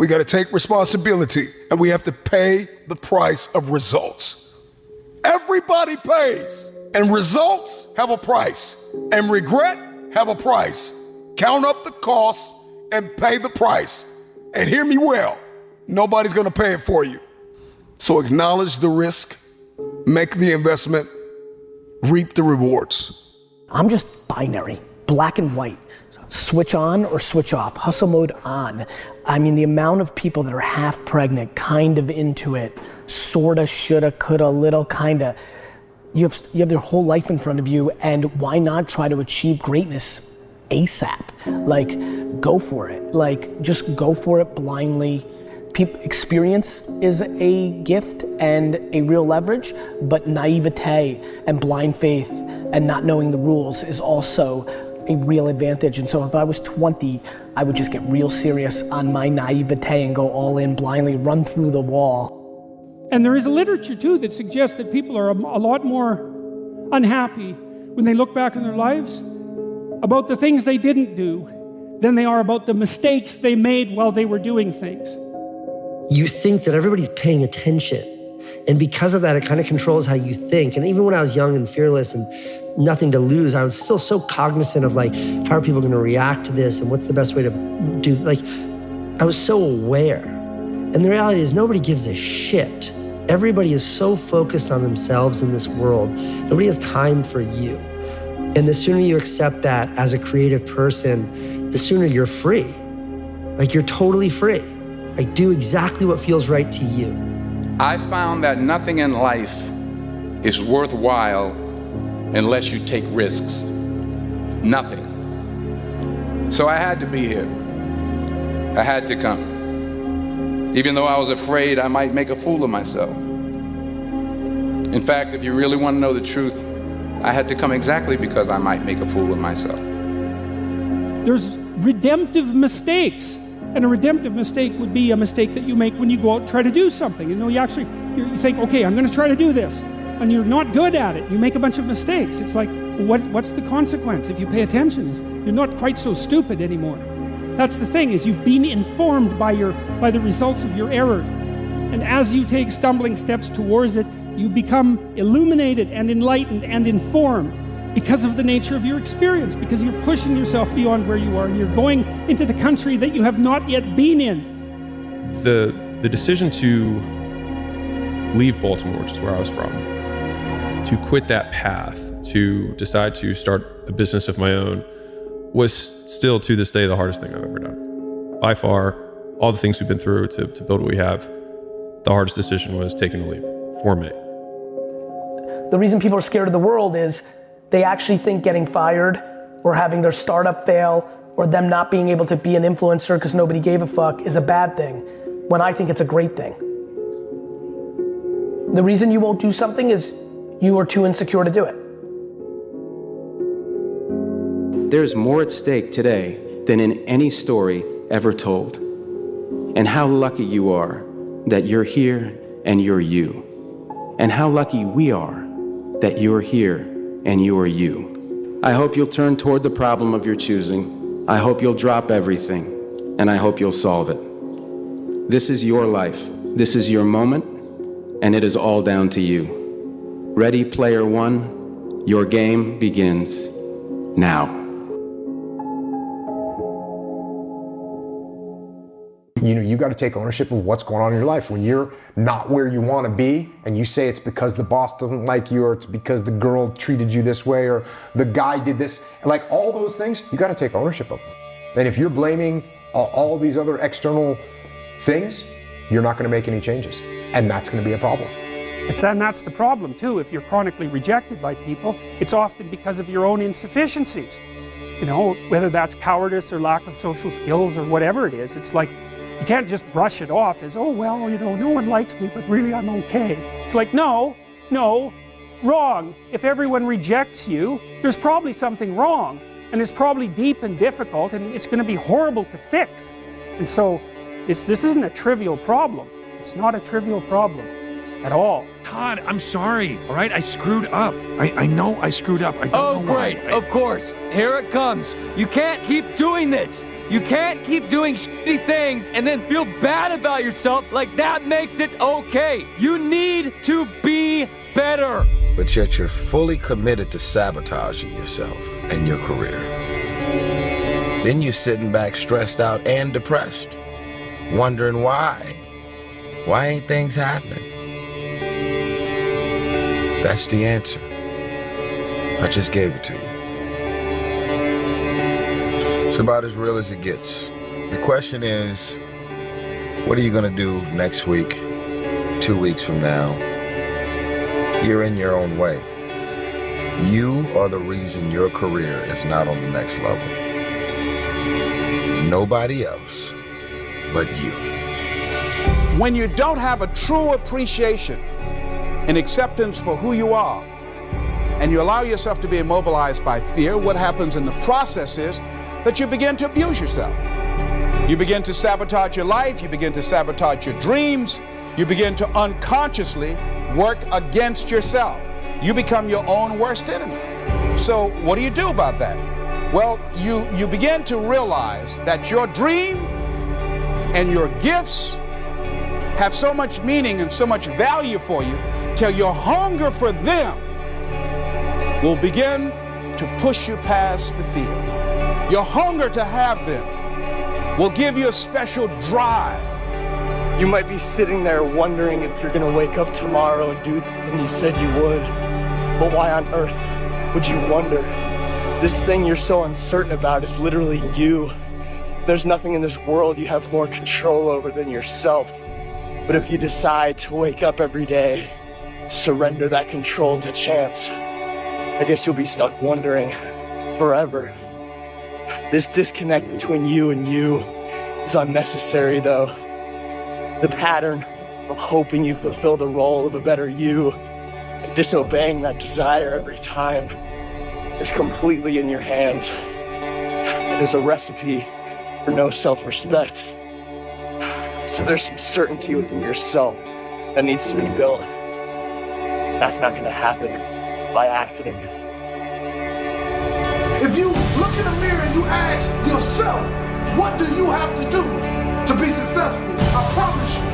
We got to take responsibility, and we have to pay the price of results. Everybody pays, and results have a price, and regret have a price. Count up the costs and pay the price. And hear me well, nobody's gonna pay it for you. So acknowledge the risk, make the investment, reap the rewards. I'm just binary, black and white. Switch on or switch off, hustle mode on. I mean, the amount of people that are half pregnant, kind of into it, sorta, shoulda, coulda, little, kinda. You have their whole life in front of you, and why not try to achieve greatness ASAP? Like, go for it. Like, just go for it blindly. Experience is a gift and a real leverage, but naivete and blind faith and not knowing the rules is also a real advantage. And so if I was 20, I would just get real serious on my naivete and go all in blindly, run through the wall. And there is a literature too that suggests that people are a lot more unhappy when they look back in their lives about the things they didn't do than they are about the mistakes they made while they were doing things. You think that everybody's paying attention. And because of that, it kind of controls how you think. And even when I was young and fearless and nothing to lose, I was still so cognizant of like, how are people gonna react to this and what's the best way to do, like, I was so aware. And the reality is nobody gives a shit. Everybody is so focused on themselves in this world. Nobody has time for you. And the sooner you accept that as a creative person, the sooner you're free. Like, you're totally free. Like, do exactly what feels right to you. I found that nothing in life is worthwhile unless you take risks. Nothing. So I had to be here. I had to come. Even though I was afraid I might make a fool of myself. In fact, if you really want to know the truth, I had to come exactly because I might make a fool of myself. There's redemptive mistakes. And a redemptive mistake would be a mistake that you make when you go out and try to do something. You know, you think, okay, I'm gonna try to do this. And you're not good at it. You make a bunch of mistakes. It's like, what's the consequence if you pay attention? You're not quite so stupid anymore. That's the thing, is you've been informed by the results of your errors. And as you take stumbling steps towards it, you become illuminated and enlightened and informed because of the nature of your experience, because you're pushing yourself beyond where you are and you're going into the country that you have not yet been in. The decision to leave Baltimore, which is where I was from, to quit that path, to decide to start a business of my own, was still to this day the hardest thing I've ever done. By far, all the things we've been through to build what we have, the hardest decision was taking the leap for me. The reason people are scared of the world is they actually think getting fired or having their startup fail or them not being able to be an influencer because nobody gave a fuck is a bad thing, when I think it's a great thing. The reason you won't do something is you are too insecure to do it. There's more at stake today than in any story ever told. And how lucky you are that you're here and you're you. And how lucky we are that you're here and you're you. I hope you'll turn toward the problem of your choosing. I hope you'll drop everything, and I hope you'll solve it. This is your life. This is your moment, and it is all down to you. Ready, player one, your game begins now. You know, you got to take ownership of what's going on in your life. When you're not where you want to be and you say it's because the boss doesn't like you or it's because the girl treated you this way or the guy did this, like all those things, you got to take ownership of them. And if you're blaming all these other external things, you're not going to make any changes. And that's going to be a problem. And that's the problem too. If you're chronically rejected by people, it's often because of your own insufficiencies. You know, whether that's cowardice or lack of social skills or whatever it is, it's like, you can't just brush it off as, oh, well, you know, no one likes me, but really I'm okay. It's like, no, wrong. If everyone rejects you, there's probably something wrong. And it's probably deep and difficult, and it's going to be horrible to fix. And so this isn't a trivial problem. It's not a trivial problem. at all. Todd, I'm sorry, all right? I screwed up. I know I screwed up. I don't know great, why. of course. Here it comes. You can't keep doing this. You can't keep doing shitty things and then feel bad about yourself like that makes it okay. You need to be better. But yet you're fully committed to sabotaging yourself and your career. Then you're sitting back stressed out and depressed, wondering why. Why ain't things happening? That's the answer. I just gave it to you. It's about as real as it gets. The question is, what are you gonna do next week, 2 weeks from now? You're in your own way. You are the reason your career is not on the next level. Nobody else but you. When you don't have a true appreciation and acceptance for who you are, and you allow yourself to be immobilized by fear, what happens in the process is that you begin to abuse yourself. You begin to sabotage your life, you begin to sabotage your dreams, you begin to unconsciously work against yourself. You become your own worst enemy. So what do you do about that? Well, you begin to realize that your dream and your gifts have so much meaning and so much value for you till your hunger for them will begin to push you past the fear. Your hunger to have them will give you a special drive. You might be sitting there wondering if you're gonna wake up tomorrow and do the thing you said you would. But why on earth would you wonder? This thing you're so uncertain about is literally you. There's nothing in this world you have more control over than yourself. But if you decide to wake up every day, surrender that control to chance, I guess you'll be stuck wondering forever. This disconnect between you and you is unnecessary, though. The pattern of hoping you fulfill the role of a better you and disobeying that desire every time is completely in your hands. It is a recipe for no self-respect. So there's some certainty within yourself that needs to be built. That's not gonna happen by accident. If you look in the mirror and you ask yourself, what do you have to do to be successful? I promise you,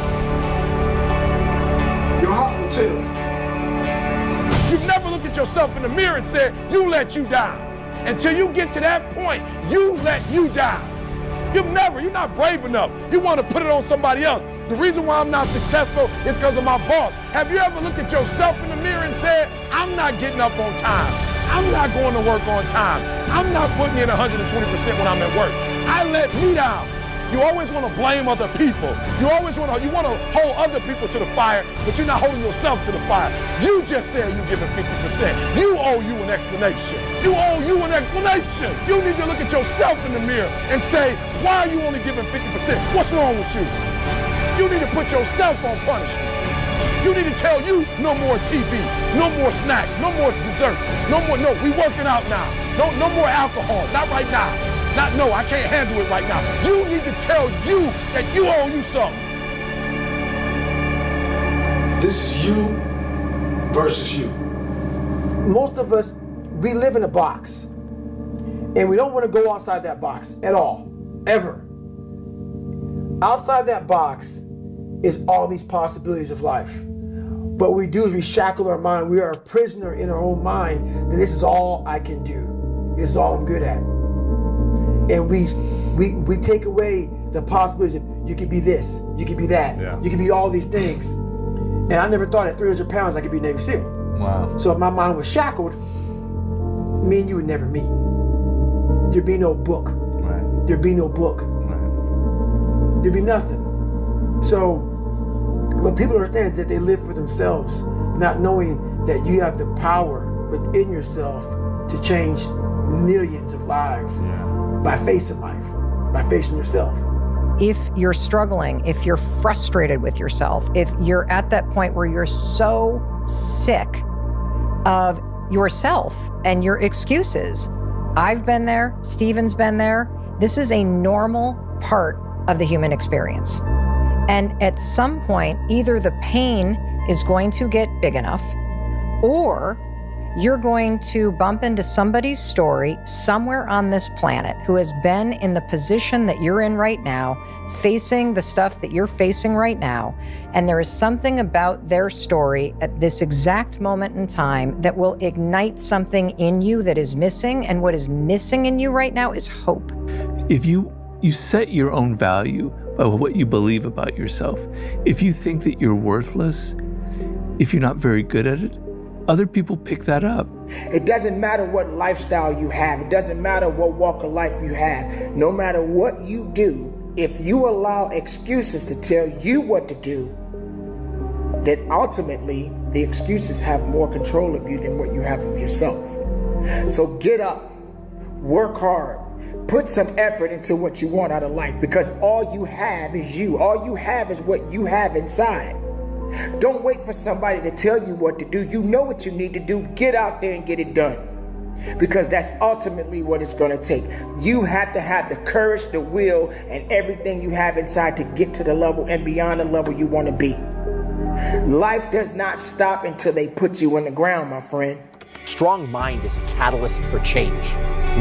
your heart will tell you. You've never looked at yourself in the mirror and said, you let you down. Until you get to that point, you let you down. You're not brave enough. You want to put it on somebody else. The reason why I'm not successful is because of my boss. Have you ever looked at yourself in the mirror and said, I'm not getting up on time. I'm not going to work on time. I'm not putting in 120% when I'm at work. I let me down. You always want to blame other people. You want to hold other people to the fire, but you're not holding yourself to the fire. You just said you're giving 50%. You owe you an explanation. You owe you an explanation. You need to look at yourself in the mirror and say, why are you only giving 50%? What's wrong with you? You need to put yourself on punishment. You need to tell you no more TV, no more snacks, no more desserts, no, we working out now. No more alcohol, not right now. No, I can't handle it right now. You need to tell you that you owe you something. This is you versus you. Most of us, we live in a box. And we don't want to go outside that box at all, ever. Outside that box is all these possibilities of life. But what we do is we shackle our mind. We are a prisoner in our own mind that this is all I can do. This is all I'm good at. And we take away the possibilities of you could be this, you could be that, you could be all these things. And I never thought at 300 pounds I could be Navy SEAL. Wow. So if my mind was shackled, me and you would never meet. There'd be no book. Right. There'd be no book. Right. There'd be nothing. So what people understand is that they live for themselves, not knowing that you have the power within yourself to change millions of lives by facing life, by facing yourself. If you're struggling, if you're frustrated with yourself, if you're at that point where you're so sick of yourself and your excuses, I've been there, Stephen's been there. This is a normal part of the human experience. And at some point, either the pain is going to get big enough, or you're going to bump into somebody's story somewhere on this planet who has been in the position that you're in right now, facing the stuff that you're facing right now. And there is something about their story at this exact moment in time that will ignite something in you that is missing. And what is missing in you right now is hope. If you set your own value by what you believe about yourself, if you think that you're worthless, if you're not very good at it, other people pick that up. It doesn't matter what lifestyle you have. It doesn't matter what walk of life you have. No matter what you do, if you allow excuses to tell you what to do, then ultimately the excuses have more control of you than what you have of yourself. So get up, work hard, put some effort into what you want out of life, because all you have is you. All you have is what you have inside. Don't wait for somebody to tell you what to do. You know what you need to do. Get out there and get it done, because that's ultimately what it's going to take. You have to have the courage, the will, and everything you have inside to get to the level and beyond the level you want to be. Life does not stop until they put you in the ground, my friend. Strong mind is a catalyst for change.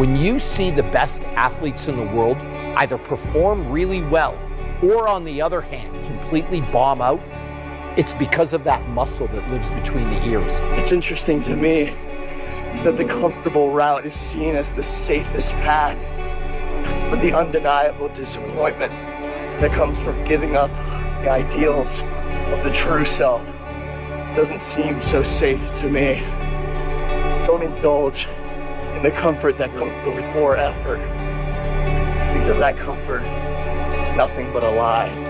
When you see the best athletes in the world either perform really well or, on the other hand, completely bomb out, it's because of that muscle that lives between the ears. It's interesting to me that the comfortable route is seen as the safest path, but the undeniable disappointment that comes from giving up the ideals of the true self doesn't seem so safe to me. Don't indulge in the comfort that comes before effort, because that comfort is nothing but a lie.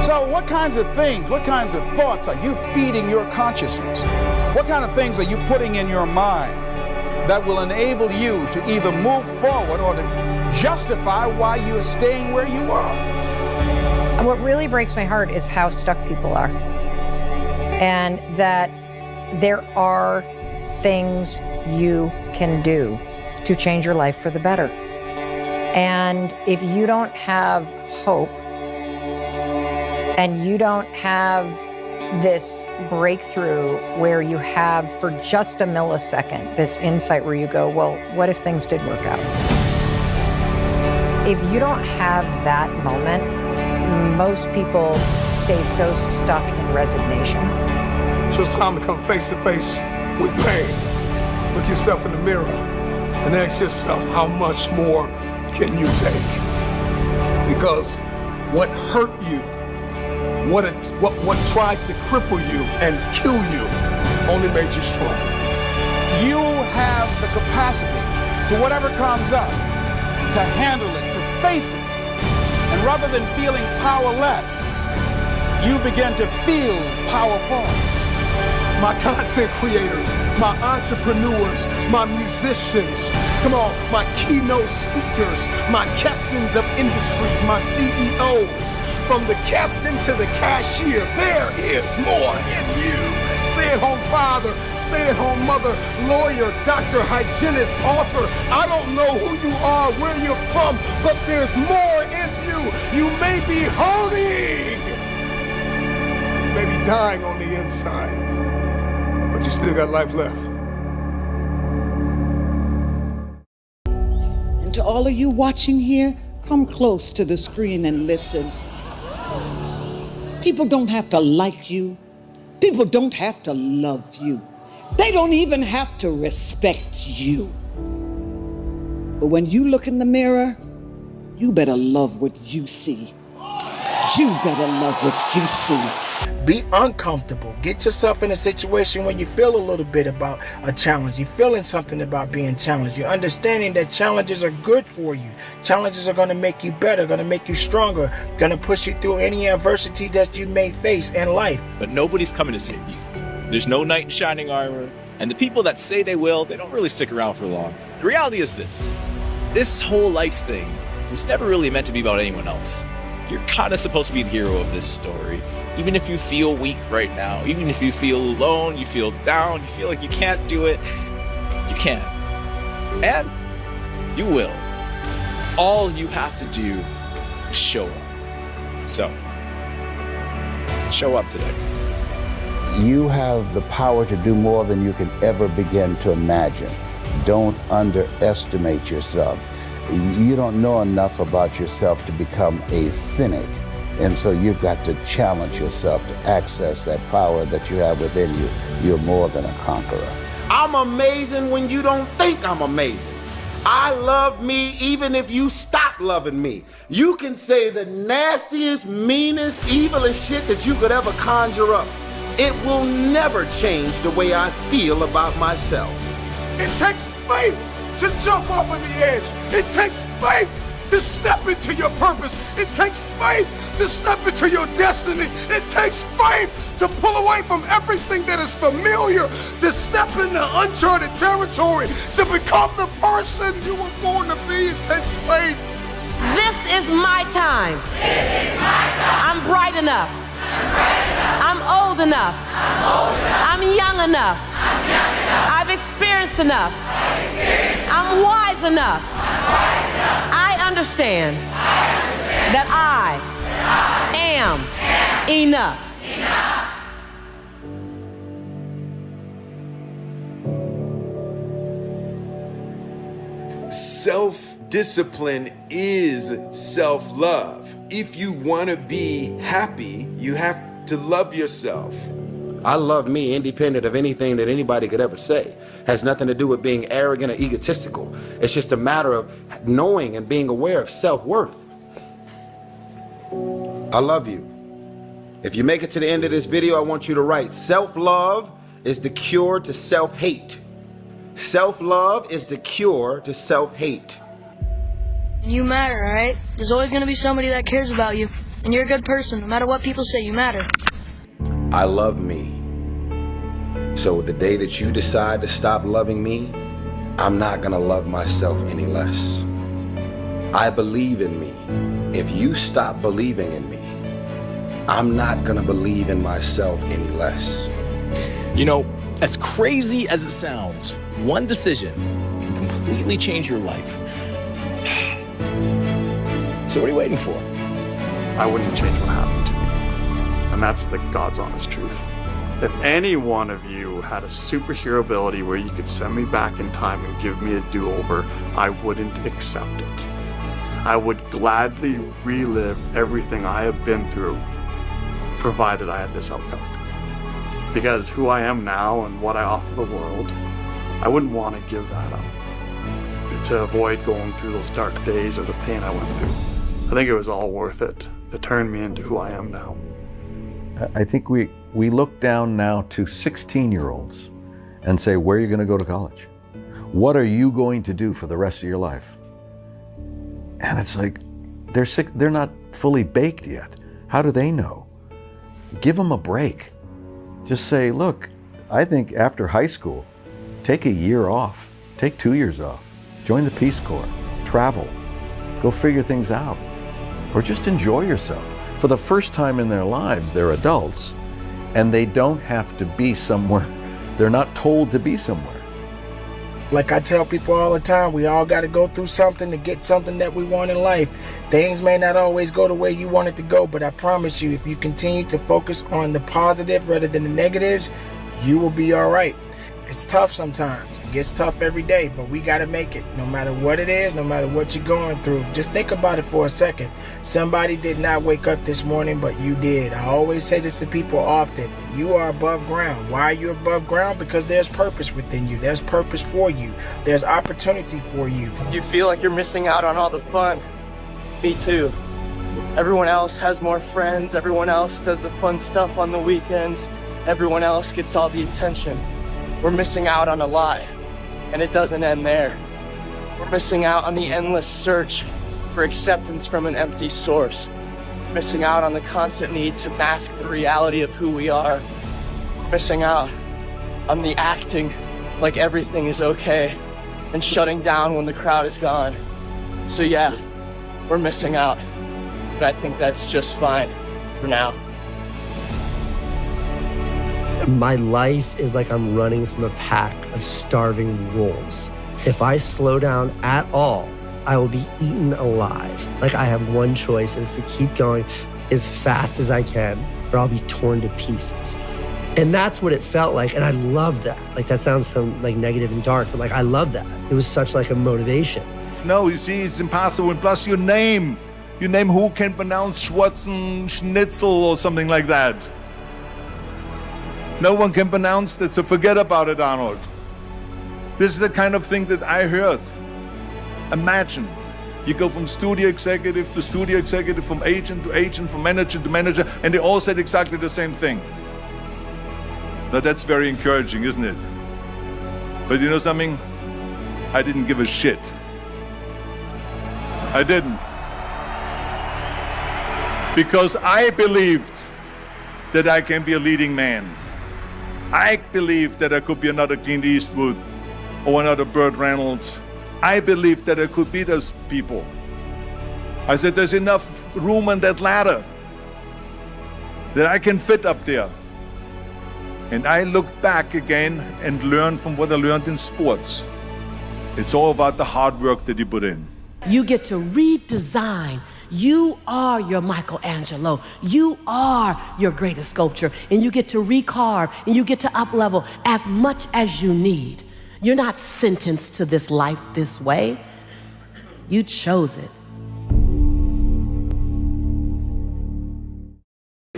So what kinds of things, what kinds of thoughts are you feeding your consciousness? What kind of things are you putting in your mind that will enable you to either move forward or to justify why you're staying where you are? And what really breaks my heart is how stuck people are. And that there are things you can do to change your life for the better. And if you don't have hope, and you don't have this breakthrough where you have, for just a millisecond, this insight where you go, well, what if things did work out? If you don't have that moment, most people stay so stuck in resignation. So it's time to come face to face with pain. Look yourself in the mirror and ask yourself, how much more can you take? Because what hurt you, what tried to cripple you and kill you only made you stronger. You have the capacity to whatever comes up, to handle it, to face it. And rather than feeling powerless, you begin to feel powerful. My content creators, my entrepreneurs, my musicians, come on, my keynote speakers, my captains of industries, my CEOs, from the captain to the cashier, there is more in you. Stay-at-home father, stay-at-home mother, lawyer, doctor, hygienist, author. I don't know who you are, where you're from, but there's more in you. You may be hurting. You may be dying on the inside, but you still got life left. And to all of you watching here, come close to the screen and listen. People don't have to like you. People don't have to love you. They don't even have to respect you. But when you look in the mirror, you better love what you see. You better love what you see. Be uncomfortable. Get yourself in a situation where you feel a little bit about a challenge. You're feeling something about being challenged. You're understanding that challenges are good for you. Challenges are going to make you better, going to make you stronger, going to push you through any adversity that you may face in life. But nobody's coming to save you. There's no knight in shining armor. And the people that say they will, they don't really stick around for long. The reality is this whole life thing was never really meant to be about anyone else. You're kind of supposed to be the hero of this story. Even if you feel weak right now, even if you feel alone, you feel down, you feel like you can't do it, you can. And you will. All you have to do is show up. So, show up today. You have the power to do more than you can ever begin to imagine. Don't underestimate yourself. You don't know enough about yourself to become a cynic. And so you've got to challenge yourself to access that power that you have within you. You're more than a conqueror. I'm amazing when you don't think I'm amazing. I love me even if you stop loving me. You can say the nastiest, meanest, evilest shit that you could ever conjure up. It will never change the way I feel about myself. It takes faith to jump off of the edge. It takes faith to step into your purpose. It takes faith to step into your destiny. It takes faith to pull away from everything that is familiar, to step into uncharted territory, to become the person you were born to be. It takes faith. This is my time. This is my time. I'm bright enough. I'm old enough. I'm young enough. I've experienced enough. I'm wise enough. I understand that I am enough. Self-discipline is self-love. If you want to be happy, you have to love yourself. I love me independent of anything that anybody could ever say. Has nothing to do with being arrogant or egotistical. It's just a matter of knowing and being aware of self-worth. I love you. If you make it to the end of this video, I want you to write, self-love is the cure to self-hate. Self-love is the cure to self-hate. You matter, right? There's always going to be somebody that cares about you. And you're a good person. No matter what people say, you matter. I love me. So the day that you decide to stop loving me, I'm not gonna love myself any less. I believe in me. If you stop believing in me, I'm not gonna believe in myself any less. You know, as crazy as it sounds, one decision can completely change your life. So what are you waiting for? I wouldn't change what happened to me. And that's the God's honest truth. If any one of you had a superhero ability where you could send me back in time and give me a do-over, I wouldn't accept it. I would gladly relive everything I have been through, provided I had this outcome. Because who I am now and what I offer the world, I wouldn't want to give that up to avoid going through those dark days or the pain I went through. I think it was all worth it to turn me into who I am now. I think we look down now to 16-year-olds and say, where are you going to go to college? What are you going to do for the rest of your life? And it's like, they're not fully baked yet. How do they know? Give them a break. Just say, look, I think after high school, take a year off, take 2 years off, join the Peace Corps, travel, go figure things out, or just enjoy yourself. For the first time in their lives, they're adults, and they don't have to be somewhere. They're not told to be somewhere. Like I tell people all the time, we all got to go through something to get something that we want in life. Things may not always go the way you want it to go, but I promise you, if you continue to focus on the positive rather than the negatives, you will be all right. It's tough sometimes. It gets tough every day, but we got to make it. No matter what it is, no matter what you're going through, just think about it for a second. Somebody did not wake up this morning, but you did. I always say this to people often. You are above ground. Why are you above ground? Because there's purpose within you. There's purpose for you. There's opportunity for you. You feel like you're missing out on all the fun. Me too. Everyone else has more friends. Everyone else does the fun stuff on the weekends. Everyone else gets all the attention. We're missing out on a lot, and it doesn't end there. We're missing out on the endless search for acceptance from an empty source. Missing out on the constant need to mask the reality of who we are. Missing out on the acting like everything is okay and shutting down when the crowd is gone. So yeah, we're missing out, but I think that's just fine for now. My life is like I'm running from a pack of starving wolves. If I slow down at all, I will be eaten alive. Like I have one choice, and it's to keep going as fast as I can or I'll be torn to pieces. And that's what it felt like. And I love that. Like, that sounds so like negative and dark, but like, I love that. It was such like a motivation. No, you see, it's impossible. And plus your name who can pronounce Schwarzen Schnitzel or something like that. No one can pronounce that, so forget about it, Arnold. This is the kind of thing that I heard. Imagine, you go from studio executive to studio executive, from agent to agent, from manager to manager, and they all said exactly the same thing. Now that's very encouraging, isn't it? But you know something? I didn't give a shit. I didn't. Because I believed that I can be a leading man. I believed that I could be another Clint Eastwood or another Burt Reynolds. I believed that I could be those people. I said, there's enough room on that ladder that I can fit up there. And I looked back again and learned from what I learned in sports. It's all about the hard work that you put in. You get to redesign. You are your Michelangelo. You are your greatest sculpture. And you get to recarve and you get to up-level as much as you need. You're not sentenced to this life this way. You chose it.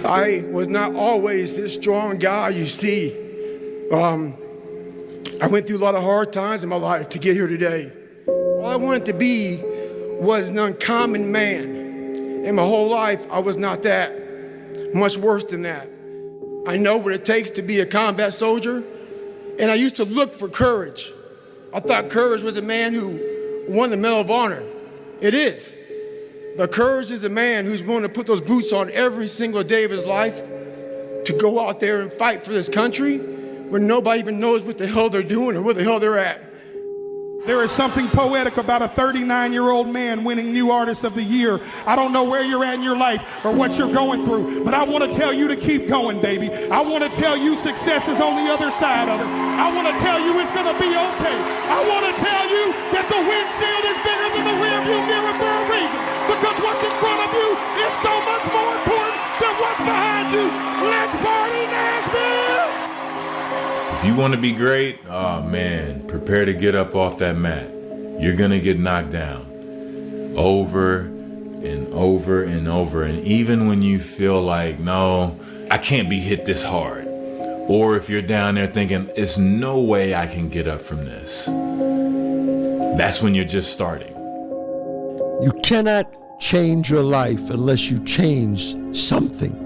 I was not always this strong guy you see. I went through a lot of hard times in my life to get here today. All I wanted to be was an uncommon man. In my whole life, I was not that. Much worse than that. I know what it takes to be a combat soldier, and I used to look for courage. I thought courage was a man who won the Medal of Honor. It is. But courage is a man who's willing to put those boots on every single day of his life to go out there and fight for this country where nobody even knows what the hell they're doing or where the hell they're at. There is something poetic about a 39-year-old man winning New Artist of the Year. I don't know where you're at in your life or what you're going through, but I want to tell you to keep going, baby. I want to tell you success is on the other side of it. I want to tell you it's going to be okay. I want to tell you that the windshield is bigger than the rearview mirror for a reason, because what's in front of you is so much more important than what's behind you. Let's party, Nashville! If you want to be great, oh man, prepare to get up off that mat. You're gonna get knocked down over and over and over. And even when you feel like, no, I can't be hit this hard. Or if you're down there thinking, there's no way I can get up from this. That's when you're just starting. You cannot change your life unless you change something.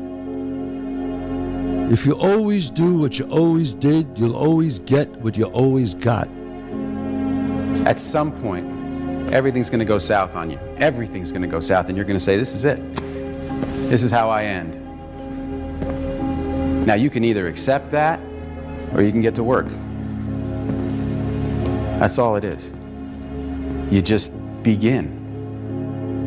If you always do what you always did, you'll always get what you always got. At some point, everything's going to go south on you. Everything's going to go south, and you're going to say, this is it. This is how I end. Now, you can either accept that, or you can get to work. That's all it is. You just begin.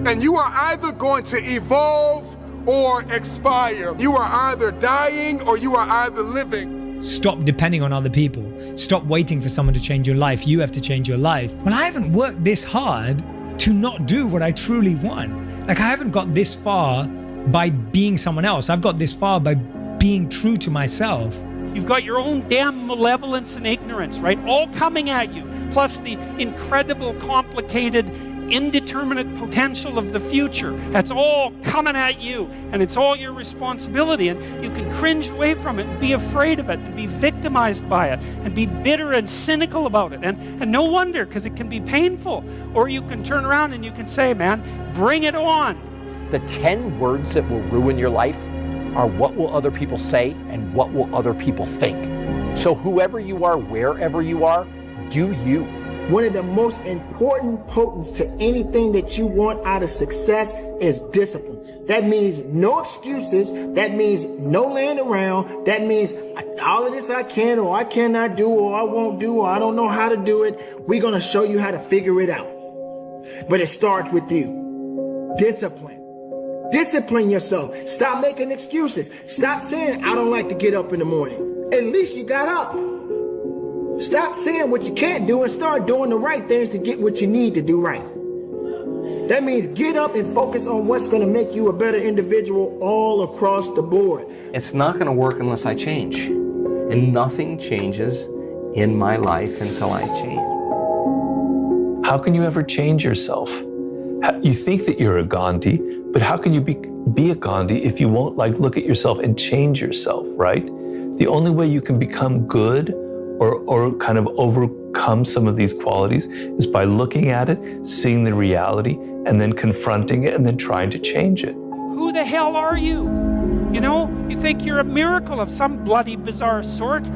And you are either going to evolve or expire. You are either dying or you are either living. Stop depending on other people. Stop waiting for someone to change your life. You have to change your life. Well, I haven't worked this hard to not do what I truly want. Like, I haven't got this far by being someone else. I've got this far by being true to myself. You've got your own damn malevolence and ignorance, right? All coming at you. Plus the incredible, complicated, indeterminate potential of the future. That's all coming at you, and it's all your responsibility, and you can cringe away from it and be afraid of it and be victimized by it and be bitter and cynical about it, and no wonder, because it can be painful. Or you can turn around and you can say, man, bring it on. The 10 words that will ruin your life are what will other people say and what will other people think. So whoever you are, wherever you are, do you. One of the most important potents to anything that you want out of success is discipline. That means no excuses. That means no laying around. That means all of this I can or I cannot do or I won't do or I don't know how to do it. We're going to show you how to figure it out. But it starts with you. Discipline. Discipline yourself. Stop making excuses. Stop saying, I don't like to get up in the morning. At least you got up. Stop saying what you can't do and start doing the right things to get what you need to do right. That means get up and focus on what's going to make you a better individual all across the board. It's not going to work unless I change. And nothing changes in my life until I change. How can you ever change yourself? You think that you're a Gandhi, but how can you be a Gandhi if you won't look at yourself and change yourself, right? The only way you can become good or kind of overcome some of these qualities is by looking at it, seeing the reality, and then confronting it, and then trying to change it. Who the hell are you? You know, you think you're a miracle of some bloody bizarre sort.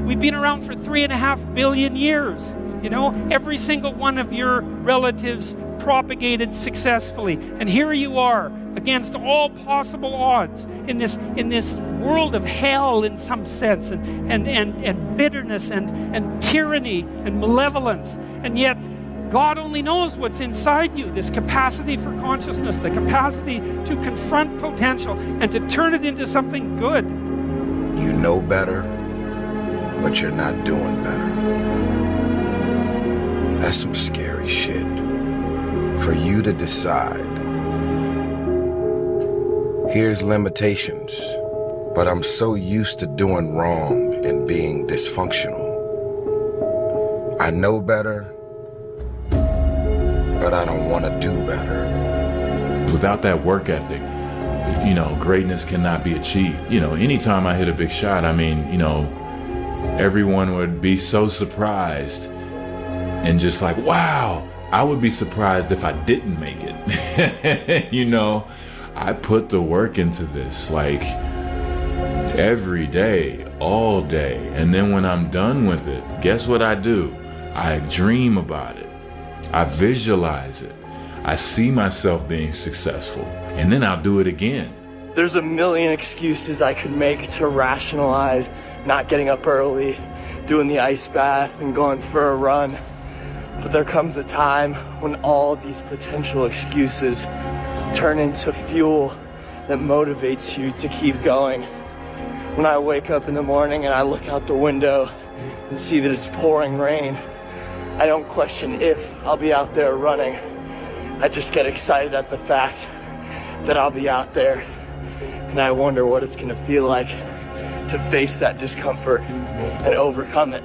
We've been around for 3.5 billion years. You know, every single one of your relatives propagated successfully. And here you are, against all possible odds, in this world of hell in some sense, and bitterness and tyranny and malevolence. And yet, God only knows what's inside you, this capacity for consciousness, the capacity to confront potential and to turn it into something good. You know better, but you're not doing better. That's some scary shit. For you to decide. Here's limitations, but I'm so used to doing wrong and being dysfunctional. I know better, but I don't want to do better. Without that work ethic, greatness cannot be achieved. Anytime I hit a big shot, everyone would be so surprised and just like, wow. I would be surprised if I didn't make it. I put the work into this every day, all day. And then when I'm done with it, guess what I do? I dream about it. I visualize it. I see myself being successful. And then I'll do it again. There's a million excuses I could make to rationalize not getting up early, doing the ice bath, and going for a run. But there comes a time when all these potential excuses turn into fuel that motivates you to keep going. When I wake up in the morning and I look out the window and see that it's pouring rain, I don't question if I'll be out there running. I just get excited at the fact that I'll be out there, and I wonder what it's gonna feel like to face that discomfort and overcome it.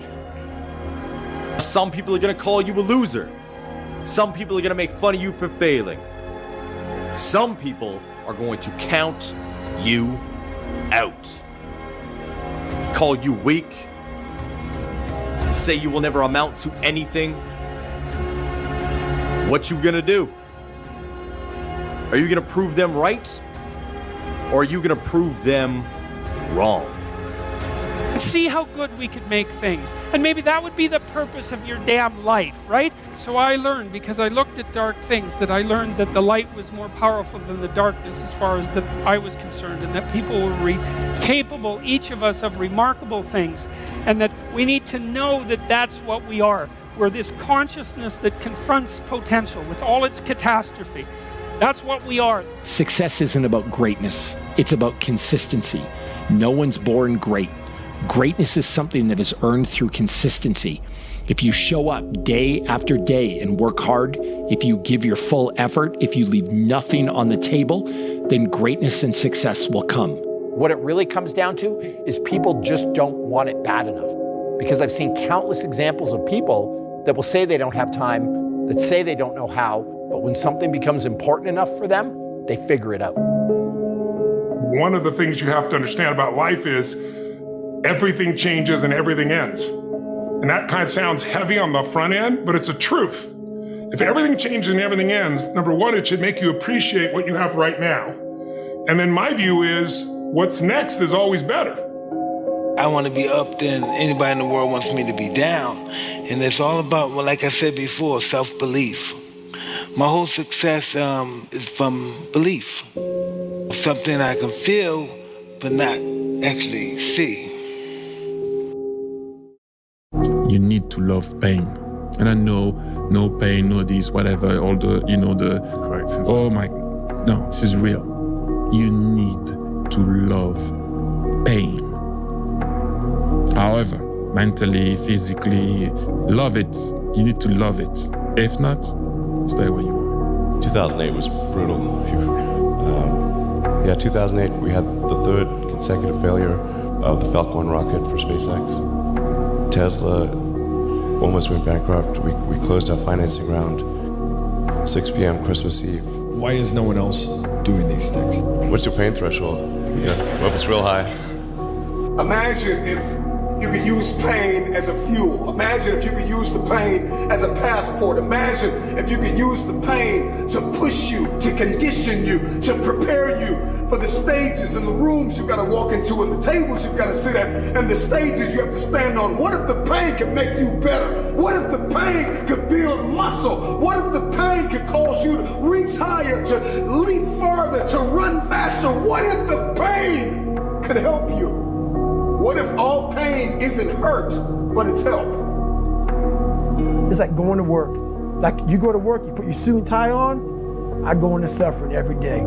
Some people are gonna call you a loser. Some people are gonna make fun of you for failing. Some people are going to count you out. Call you weak. Say you will never amount to anything. What you gonna do? Are you gonna prove them right? Or are you gonna prove them wrong? See how good we could make things. And maybe that would be the purpose of your damn life, right? So I learned, because I looked at dark things, that I learned that the light was more powerful than the darkness as far as that I was concerned, and that people were capable, each of us, of remarkable things, and that we need to know that that's what we are. We're this consciousness that confronts potential with all its catastrophe. That's what we are. Success isn't about greatness. It's about consistency. No one's born great. Greatness is something that is earned through consistency. If you show up day after day and work hard, if you give your full effort, if you leave nothing on the table, then greatness and success will come. What it really comes down to is people just don't want it bad enough. Because I've seen countless examples of people that will say they don't have time, that say they don't know how, but when something becomes important enough for them, they figure it out. One of the things you have to understand about life is everything changes and everything ends. And that kind of sounds heavy on the front end, but it's a truth. If everything changes and everything ends, number one, it should make you appreciate what you have right now. And then my view is what's next is always better. I want to be up, then anybody in the world wants me to be down. And it's all about, well, like I said before, self-belief. My whole success is from belief. Something I can feel, but not actually see. You need to love pain. And I know, no pain, no this, whatever, all the, oh my, no, this is real. You need to love pain. However, mentally, physically, love it. You need to love it. If not, stay where you are. 2008 was brutal. 2008, we had the third consecutive failure of the Falcon rocket for SpaceX. Tesla almost went bankrupt. We closed our financing round 6 p.m. Christmas Eve. Why is no one else doing these things? What's your pain threshold? Well, if it's real high. Imagine if you could use pain as a fuel. Imagine if you could use the pain as a passport. Imagine if you could use the pain to push you, to condition you, to prepare you for the stages and the rooms you gotta walk into and the tables you gotta sit at and the stages you have to stand on. What if the pain could make you better? What if the pain could build muscle? What if the pain could cause you to reach higher, to leap farther, to run faster? What if the pain could help you? What if all pain isn't hurt, but it's help? It's like going to work. Like you go to work, you put your suit and tie on. I go into suffering every day.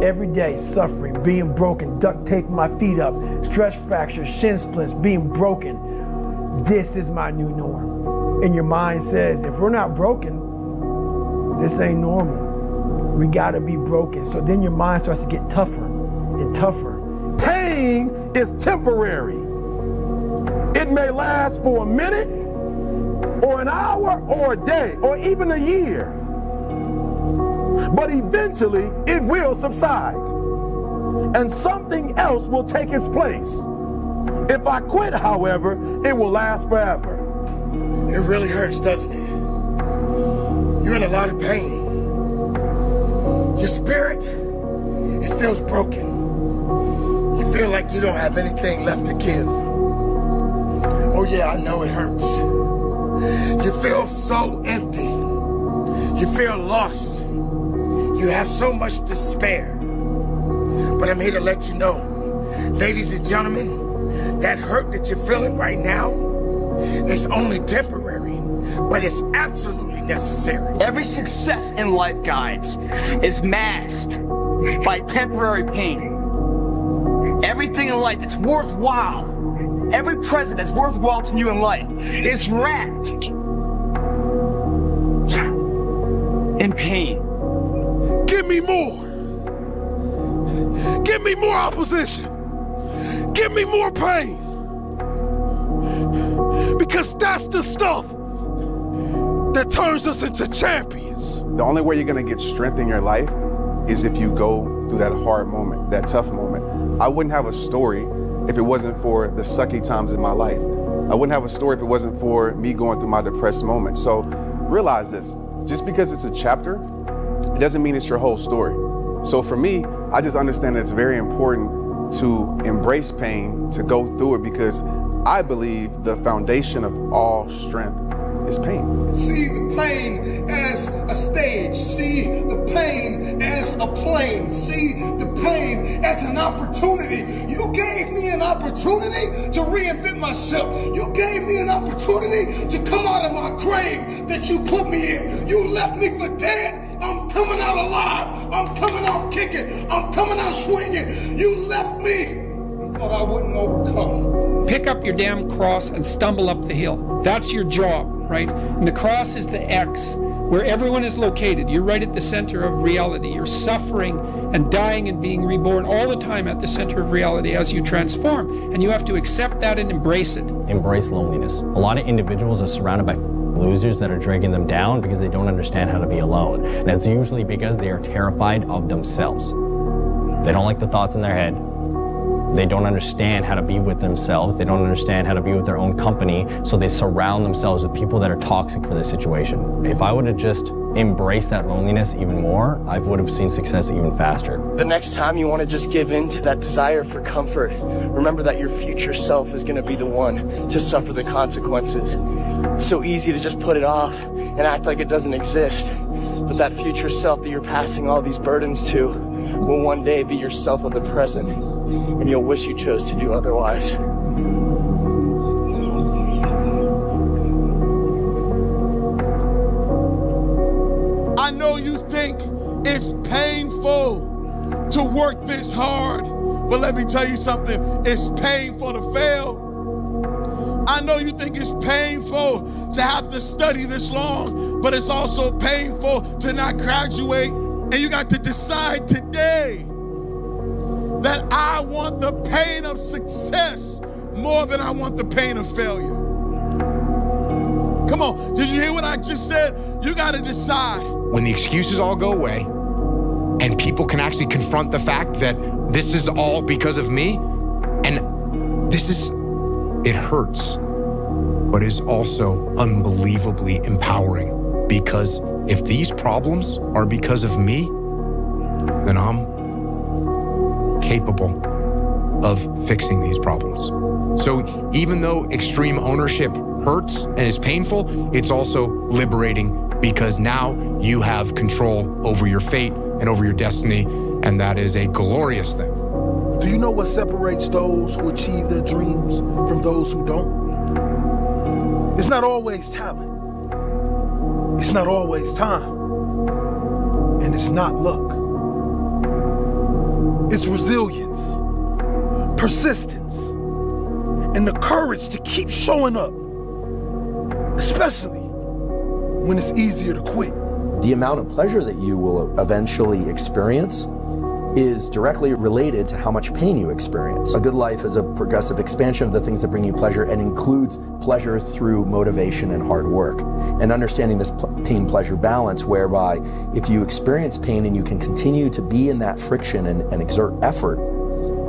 Every day, suffering, being broken, duct taping my feet up, stress fractures, shin splints, being broken. This is my new norm. And your mind says, if we're not broken, this ain't normal. We gotta be broken. So then your mind starts to get tougher and tougher. Pain is temporary. It may last for a minute, or an hour, or a day, or even a year. But eventually, it will subside. And something else will take its place. If I quit, however, it will last forever. It really hurts, doesn't it? You're in a lot of pain. Your spirit, it feels broken. You feel like you don't have anything left to give. Oh yeah, I know it hurts. You feel so empty. You feel lost. You have so much despair. But I'm here to let you know, ladies and gentlemen, that hurt that you're feeling right now is only temporary, but it's absolutely necessary. Every success in life, guys, is masked by temporary pain. Everything in life that's worthwhile, every present that's worthwhile to you in life is wrapped in pain. Give me more. Give me more opposition. Give me more pain. Because that's the stuff that turns us into champions. The only way you're gonna get strength in your life is if you go through that hard moment, that tough moment. I wouldn't have a story if it wasn't for the sucky times in my life. I wouldn't have a story if it wasn't for me going through my depressed moments. So realize this, just because it's a chapter, it doesn't mean it's your whole story. So for me, I just understand that it's very important to embrace pain, to go through it, because I believe the foundation of all strength is pain. See the pain as a stage. See the pain as a plane. See the pain as an opportunity. You gave me an opportunity to reinvent myself. You gave me an opportunity to come out of my grave that you put me in. You left me for dead. I'm coming out alive. I'm coming out kicking. I'm coming out swinging. You left me. I thought I wouldn't overcome. Pick up your damn cross and stumble up the hill. That's your job, right? And the cross is the X, where everyone is located. You're right at the center of reality. You're suffering and dying and being reborn all the time at the center of reality as you transform. And you have to accept that and embrace it. Embrace loneliness. A lot of individuals are surrounded by losers that are dragging them down because they don't understand how to be alone. And it's usually because they are terrified of themselves. They don't like the thoughts in their head. They don't understand how to be with themselves. They don't understand how to be with their own company, so they surround themselves with people that are toxic for this situation. If I would have just embraced that loneliness even more, I would have seen success even faster. The next time you want to just give in to that desire for comfort, remember that your future self is going to be the one to suffer the consequences. It's so easy to just put it off and act like it doesn't exist. But that future self that you're passing all these burdens to will one day be yourself of the present, and you'll wish you chose to do otherwise. I know you think it's painful to work this hard, but let me tell you something, it's painful to fail. I know you think it's painful to have to study this long, but it's also painful to not graduate. And you got to decide today that I want the pain of success more than I want the pain of failure. Come on, did you hear what I just said? You got to decide. When the excuses all go away and people can actually confront the fact that this is all because of me, and it hurts, but is also unbelievably empowering, because if these problems are because of me, then I'm capable of fixing these problems. So even though extreme ownership hurts and is painful, it's also liberating, because now you have control over your fate and over your destiny, and that is a glorious thing. Do you know what separates those who achieve their dreams from those who don't? It's not always talent. It's not always time. And it's not luck. It's resilience, persistence, and the courage to keep showing up, especially when it's easier to quit. The amount of pleasure that you will eventually experience is directly related to how much pain you experience. A good life is a progressive expansion of the things that bring you pleasure, and includes pleasure through motivation and hard work. And understanding this pain-pleasure balance, whereby if you experience pain and you can continue to be in that friction and exert effort,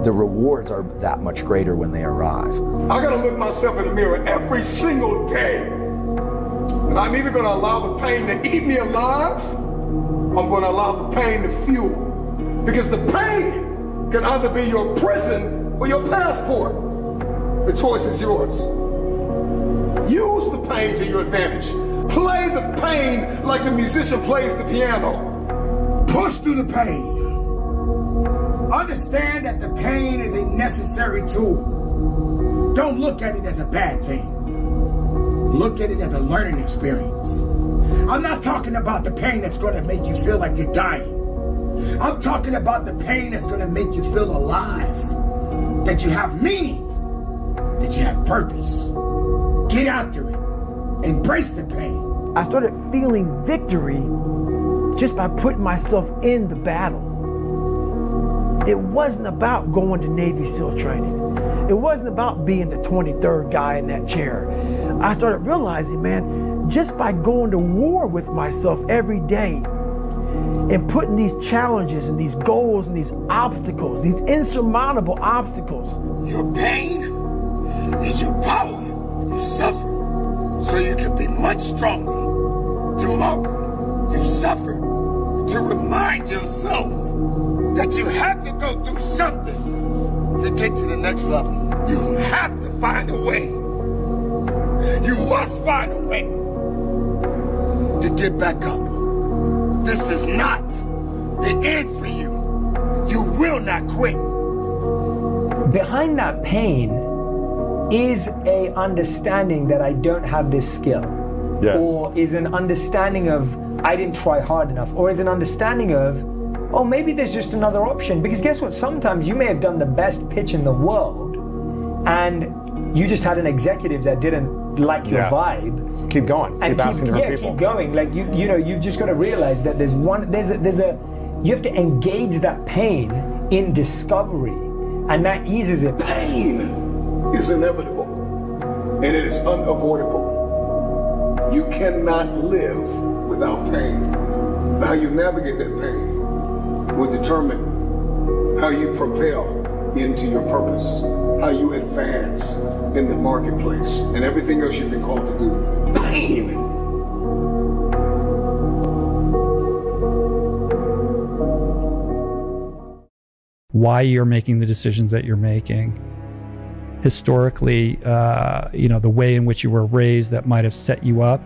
the rewards are that much greater when they arrive. I gotta look myself in the mirror every single day. And I'm either gonna allow the pain to eat me alive, or I'm gonna allow the pain to fuel. Because the pain can either be your prison or your passport. The choice is yours. Use the pain to your advantage. Play the pain like the musician plays the piano. Push through the pain. Understand that the pain is a necessary tool. Don't look at it as a bad thing. Look at it as a learning experience. I'm not talking about the pain that's going to make you feel like you're dying. I'm talking about the pain that's going to make you feel alive, that you have meaning, that you have purpose. Get after it. Embrace the pain. I started feeling victory just by putting myself in the battle. It wasn't about going to Navy SEAL training. It wasn't about being the 23rd guy in that chair. I started realizing, man, just by going to war with myself every day and putting these challenges and these goals and these obstacles, these insurmountable obstacles. Your pain is your power. You suffer so you can be much stronger. Tomorrow, you suffer to remind yourself that you have to go through something to get to the next level. You have to find a way. You must find a way to get back up. This is not the end for you. You will not quit. Behind that pain is a understanding that I don't have this skill. Yes. Or is an understanding of I didn't try hard enough. Or is an understanding of, oh, maybe there's just another option. Because guess what? Sometimes you may have done the best pitch in the world and you just had an executive that didn't like your vibe. Keep going. And keep asking different people. keep going. Like you know, you've just got to realize that you have to engage that pain in discovery, and that eases it. Pain is inevitable, and it is unavoidable. You cannot live without pain. How you navigate that pain will determine how you propel into your purpose, how you advance in the marketplace, and everything else you've been called to do. Pain. Why you're making the decisions that you're making. Historically, the way in which you were raised that might have set you up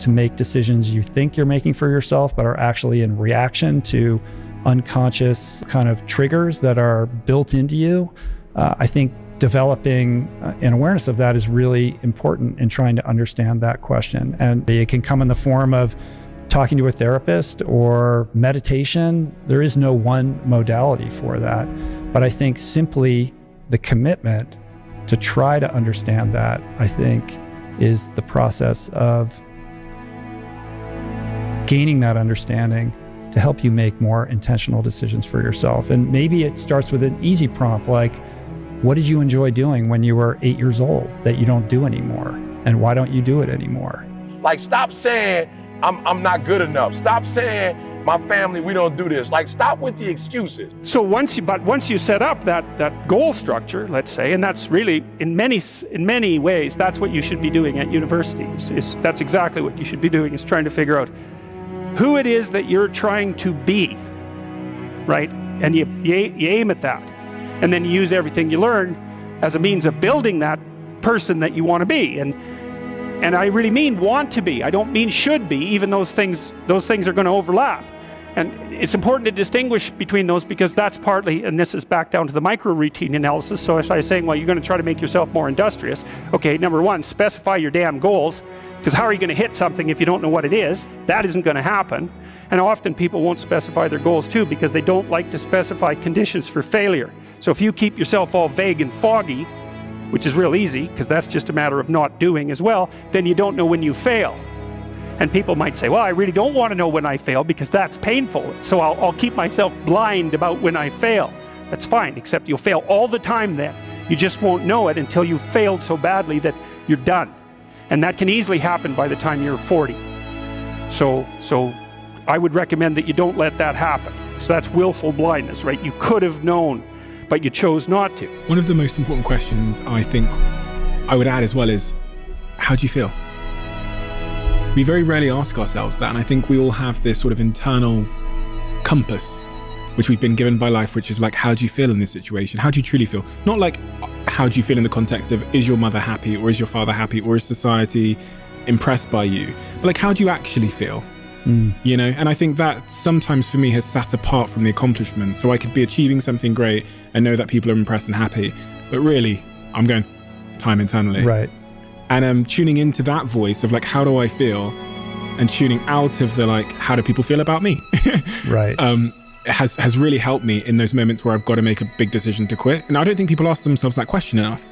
to make decisions you think you're making for yourself, but are actually in reaction to unconscious kind of triggers that are built into you. I think developing an awareness of that is really important in trying to understand that question. And it can come in the form of talking to a therapist or meditation. There is no one modality for that. But I think simply the commitment to try to understand that, I think, is the process of gaining that understanding to help you make more intentional decisions for yourself. And maybe it starts with an easy prompt like, what did you enjoy doing when you were 8 years old that you don't do anymore? And why don't you do it anymore? Like, stop saying I'm not good enough. Stop saying my family, we don't do this. Like, stop with the excuses. So once you set up that goal structure, let's say, and that's really in many ways that's what you should be doing at universities. That's exactly what you should be doing, is trying to figure out who it is that you're trying to be, right? And you aim at that, and then you use everything you learn as a means of building that person that you want to be. And I really mean want to be. I don't mean should be, even those things are going to overlap. And it's important to distinguish between those, because that's partly, and this is back down to the micro routine analysis. So if I was saying, well, you're going to try to make yourself more industrious. Okay, number one, specify your damn goals, because how are you going to hit something if you don't know what it is? That isn't going to happen. And often people won't specify their goals too, because they don't like to specify conditions for failure. So if you keep yourself all vague and foggy, which is real easy, because that's just a matter of not doing as well, then you don't know when you fail. And people might say, well, I really don't want to know when I fail because that's painful. So I'll keep myself blind about when I fail. That's fine, except you'll fail all the time then. You just won't know it until you've failed so badly that you're done. And that can easily happen by the time you're 40. So I would recommend that you don't let that happen. So that's willful blindness, right? You could have known, but you chose not to. One of the most important questions I think I would add as well is, how do you feel? We very rarely ask ourselves that, and I think we all have this sort of internal compass which we've been given by life, which is like, how do you feel in this situation? How do you truly feel? Not like, how do you feel in the context of, is your mother happy, or is your father happy, or is society impressed by you? But like, how do you actually feel? You know, and I think that sometimes for me has sat apart from the accomplishment. So I could be achieving something great and know that people are impressed and happy, but really I'm going time internally. Right. And I'm tuning into that voice of like, how do I feel? And tuning out of the like, how do people feel about me? Right. Has really helped me in those moments where I've got to make a big decision to quit. And I don't think people ask themselves that question enough.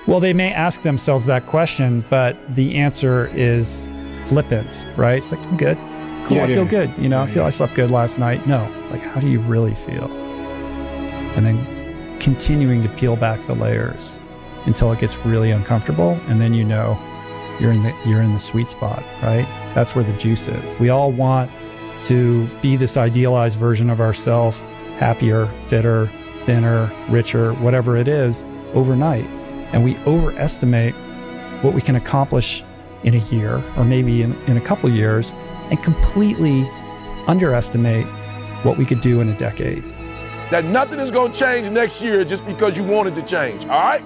Well, they may ask themselves that question, but the answer is flippant, right? It's like, I'm good. Cool, I feel good. You know, I slept good last night. No, like, how do you really feel? And then continuing to peel back the layers until it gets really uncomfortable. And then, you know, you're in the sweet spot, right? That's where the juice is. We all want to be this idealized version of ourselves, happier, fitter, thinner, richer, whatever it is, overnight. And we overestimate what we can accomplish in a year, or maybe in a couple years, and completely underestimate what we could do in a decade. That nothing is going to change next year just because you want it to change, all right?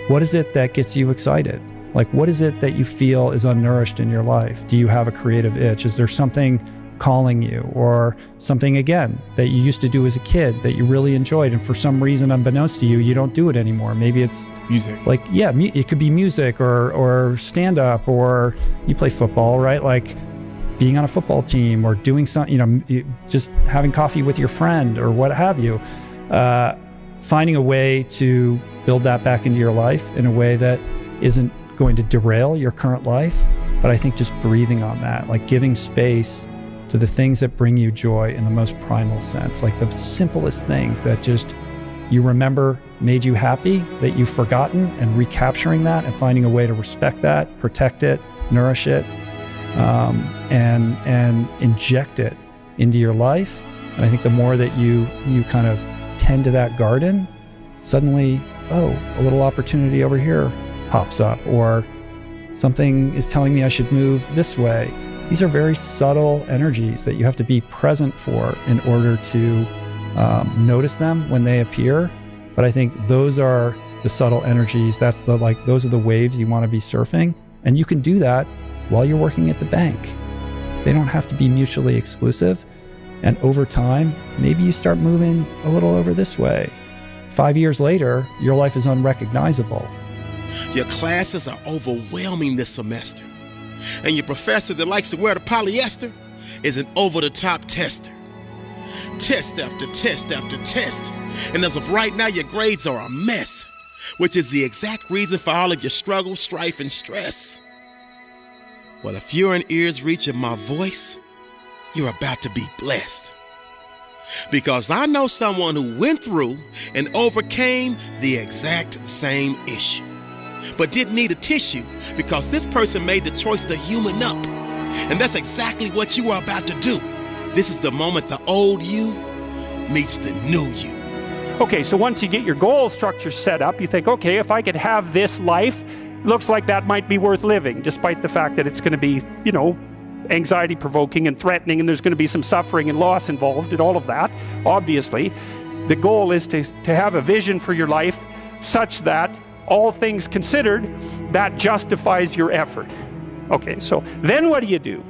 What is it that gets you excited? Like, what is it that you feel is unnourished in your life? Do you have a creative itch? Is there something calling you, or something, again, that you used to do as a kid that you really enjoyed, and for some reason, unbeknownst to you, you don't do it anymore? Maybe it's music. Like, yeah, it could be music or stand-up, or you play football, right? Like being on a football team, or doing something, you know, just having coffee with your friend, or what have you. Finding a way to build that back into your life in a way that isn't going to derail your current life, but I think just breathing on that, like giving space to the things that bring you joy in the most primal sense, like the simplest things that just you remember made you happy, that you've forgotten, and recapturing that and finding a way to respect that, protect it, nourish it, and inject it into your life. And I think the more that you kind of tend to that garden, suddenly, oh, a little opportunity over here pops up, or something is telling me I should move this way. These are very subtle energies that you have to be present for in order to notice them when they appear. But I think those are the subtle energies. Those are the waves you want to be surfing. And you can do that while you're working at the bank. They don't have to be mutually exclusive. And over time, maybe you start moving a little over this way. 5 years later, your life is unrecognizable. Your classes are overwhelming this semester. And your professor that likes to wear the polyester is an over-the-top tester. Test after test after test. And as of right now, your grades are a mess, which is the exact reason for all of your struggle, strife, and stress. Well, if you're in ears reaching my voice, you're about to be blessed. Because I know someone who went through and overcame the exact same issue, but didn't need a tissue because this person made the choice to human up. And that's exactly what you are about to do. This is the moment the old you meets the new you. Okay, so once you get your goal structure set up, you think, okay, if I could have this life, looks like that might be worth living, despite the fact that it's going to be, anxiety provoking and threatening, and there's going to be some suffering and loss involved and all of that. Obviously, the goal is to have a vision for your life such that, all things considered, that justifies your effort. Okay, so then what do?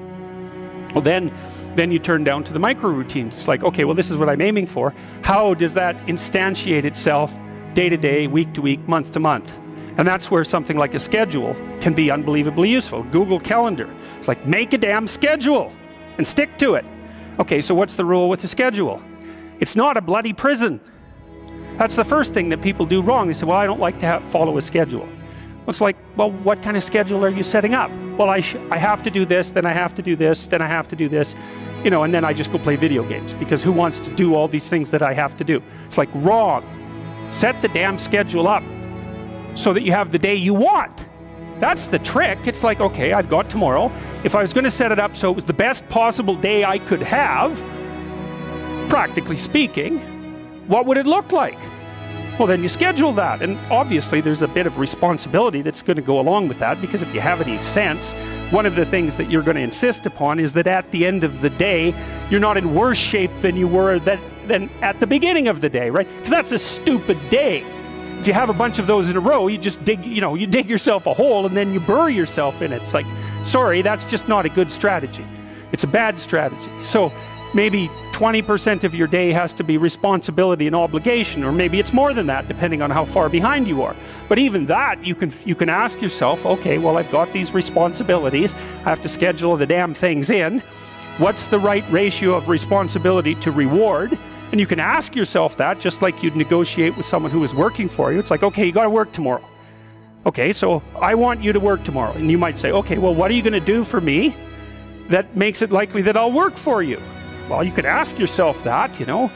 Well, then you turn down to the micro routines. It's like, okay, well, this is what I'm aiming for. How does that instantiate itself day to day, week to week, month to month? And that's where something like a schedule can be unbelievably useful. Google Calendar. It's like, make a damn schedule and stick to it. Okay, so what's the rule with the schedule? It's not a bloody prison. That's the first thing that people do wrong. They say, well, I don't like to follow a schedule. Well, it's like, well, what kind of schedule are you setting up? Well, I have to do this, then I have to do this, then I have to do this, and then I just go play video games, because who wants to do all these things that I have to do? It's like, wrong. Set the damn schedule up so that you have the day you want. That's the trick. It's like, okay, I've got tomorrow. If I was going to set it up so it was the best possible day I could have, practically speaking, what would it look like? Well, then you schedule that. And obviously there's a bit of responsibility that's going to go along with that, because if you have any sense, one of the things that you're going to insist upon is that at the end of the day, you're not in worse shape than you were than at the beginning of the day, right? Because that's a stupid day. If you have a bunch of those in a row, you just dig yourself a hole and then you bury yourself in it. It's like, sorry, that's just not a good strategy. It's a bad strategy. So maybe 20% of your day has to be responsibility and obligation, or maybe it's more than that, depending on how far behind you are. But even that, you can ask yourself, okay, well, I've got these responsibilities. I have to schedule the damn things in. What's the right ratio of responsibility to reward? And you can ask yourself that, just like you'd negotiate with someone who is working for you. It's like, okay, you got to work tomorrow. Okay, so I want you to work tomorrow. And you might say, okay, well, what are you going to do for me that makes it likely that I'll work for you? Well, you could ask yourself that, So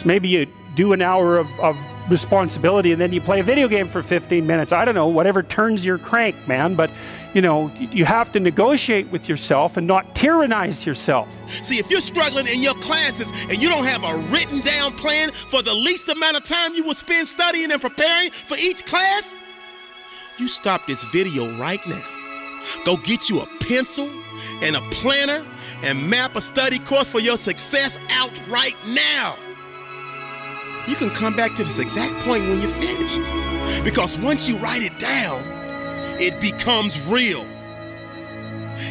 maybe you do an hour of responsibility and then you play a video game for 15 minutes. I don't know, whatever turns your crank, man. But, you have to negotiate with yourself and not tyrannize yourself. See, if you're struggling in your classes and you don't have a written down plan for the least amount of time you will spend studying and preparing for each class, you stop this video right now. Go get you a pencil and a planner and map a study course for your success out right now. You can come back to this exact point when you're finished. Because once you write it down, it becomes real.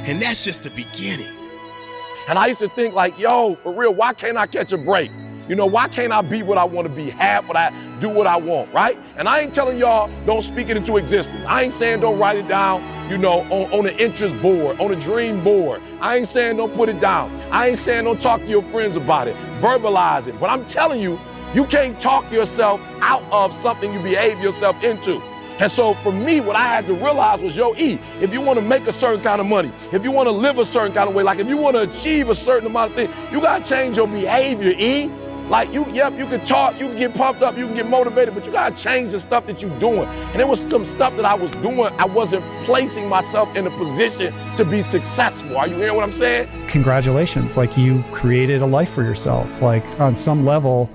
And that's just the beginning. And I used to think like, yo, for real, why can't I catch a break? Why can't I be what I want to be, have what I do what I want, right? And I ain't telling y'all don't speak it into existence. I ain't saying don't write it down, on an interest board, on a dream board. I ain't saying don't put it down. I ain't saying don't talk to your friends about it, verbalize it. But I'm telling you, you can't talk yourself out of something you behave yourself into. And so for me, what I had to realize was, if you want to make a certain kind of money, if you want to live a certain kind of way, like if you want to achieve a certain amount of things, you got to change your behavior, Like you can talk, you can get pumped up, you can get motivated, but you got to change the stuff that you're doing. And there was some stuff that I was doing, I wasn't placing myself in a position to be successful. Are you hearing what I'm saying? Congratulations, like you created a life for yourself. Like on some level,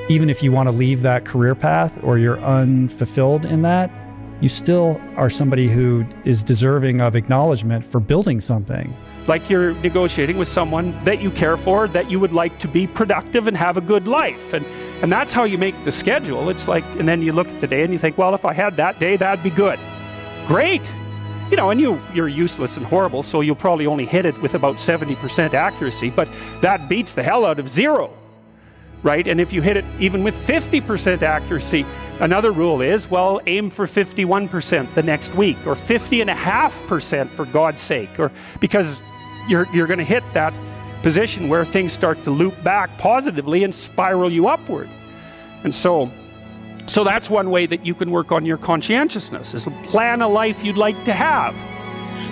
even if you want to leave that career path or you're unfulfilled in that, you still are somebody who is deserving of acknowledgement for building something. Like you're negotiating with someone that you care for, that you would like to be productive and have a good life. And that's how you make the schedule. It's like, and then you look at the day and you think, well, if I had that day, that'd be good. Great. And you're useless and horrible, so you'll probably only hit it with about 70% accuracy, but that beats the hell out of 0. Right? And if you hit it even with 50% accuracy, another rule is, well, aim for 51% the next week, or 50.5% for God's sake, or because you're going to hit that position where things start to loop back positively and spiral you upward. And so that's one way that you can work on your conscientiousness, is plan a life you'd like to have.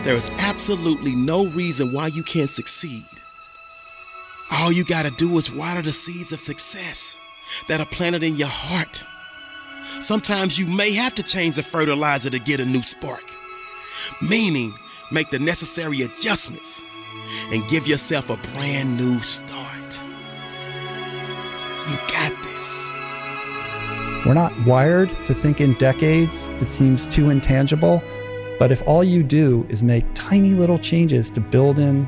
There is absolutely no reason why you can't succeed. All you gotta do is water the seeds of success that are planted in your heart. Sometimes you may have to change the fertilizer to get a new spark, meaning make the necessary adjustments and give yourself a brand new start. You got this. We're not wired to think in decades. It seems too intangible. But if all you do is make tiny little changes to build in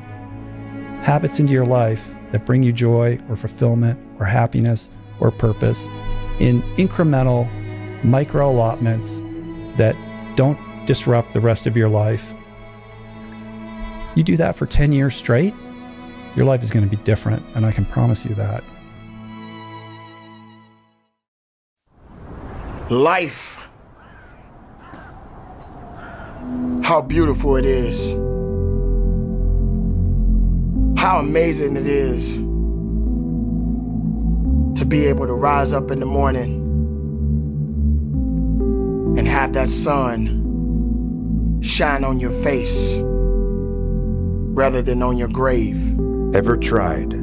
habits into your life that bring you joy or fulfillment or happiness or purpose in incremental micro allotments that don't disrupt the rest of your life, you do that for 10 years straight, your life is going to be different, and I can promise you that. Life. How beautiful it is. How amazing it is to be able to rise up in the morning and have that sun shine on your face rather than on your grave. Ever tried?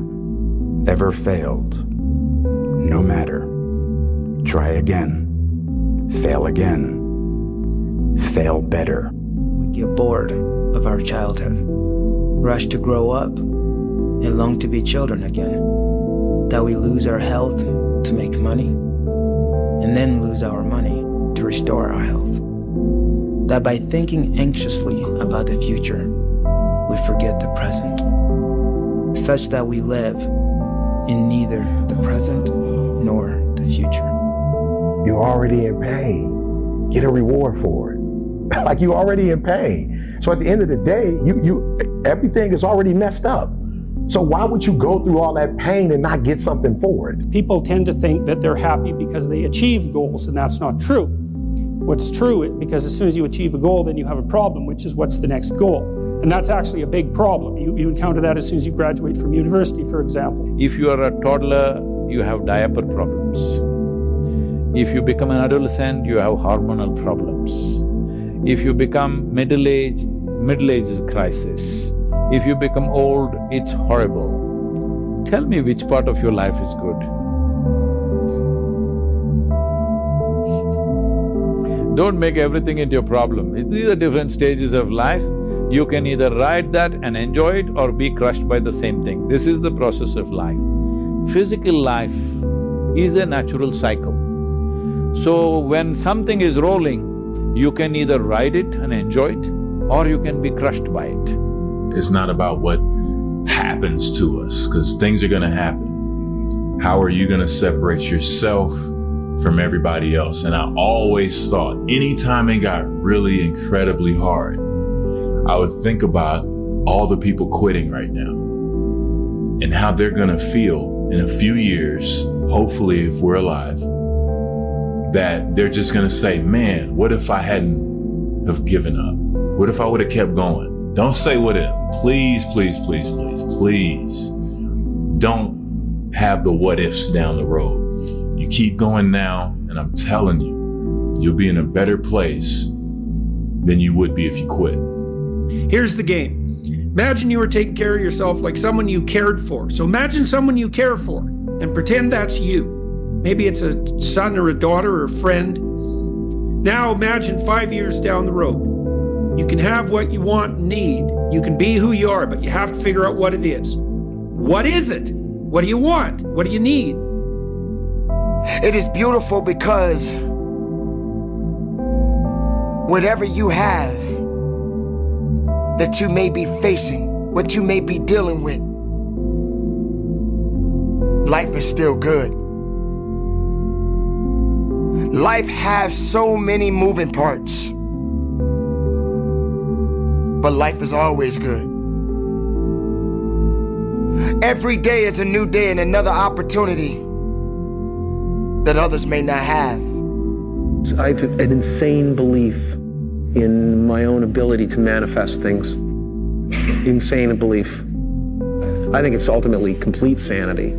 Ever failed? No matter. Try again. Fail again. Fail better. We get bored of our childhood, rush to grow up, and long to be children again. That we lose our health to make money, and then lose our money to restore our health. That by thinking anxiously about the future, we forget the present, such that we live in neither the present nor the future. You're already in pain. Get a reward for it. Like you're already in pain. So at the end of the day, everything is already messed up. So why would you go through all that pain and not get something for it? People tend to think that they're happy because they achieve goals, and that's not true. What's true, because as soon as you achieve a goal, then you have a problem, which is what's the next goal? And that's actually a big problem. You encounter that as soon as you graduate from university, for example. If you are a toddler, you have diaper problems. If you become an adolescent, you have hormonal problems. If you become middle-age is a crisis. If you become old, it's horrible. Tell me which part of your life is good. Don't make everything into a problem. These are different stages of life. You can either ride that and enjoy it or be crushed by the same thing. This is the process of life. Physical life is a natural cycle. So when something is rolling, you can either ride it and enjoy it, or you can be crushed by it. It's not about what happens to us, because things are gonna happen. How are you gonna separate yourself from everybody else? And I always thought, anytime it got really incredibly hard, I would think about all the people quitting right now and how they're gonna feel in a few years, hopefully if we're alive, that they're just gonna say, man, what if I hadn't have given up? What if I would have kept going? Don't say what if. Please, please, please, please, please. Don't have the what ifs down the road. You keep going now, and I'm telling you, you'll be in a better place than you would be if you quit. Here's the game. Imagine you were taking care of yourself like someone you cared for. So imagine someone you care for and pretend that's you. Maybe it's a son or a daughter or a friend. Now imagine 5 years down the road. You can have what you want and need. You can be who you are, but you have to figure out what it is. What is it? What do you want? What do you need? It is beautiful because whatever you have that you may be facing, what you may be dealing with, life is still good. Life has so many moving parts, but life is always good. Every day is a new day and another opportunity that others may not have. I have an insane belief in my own ability to manifest things. Insane belief. I think it's ultimately complete sanity.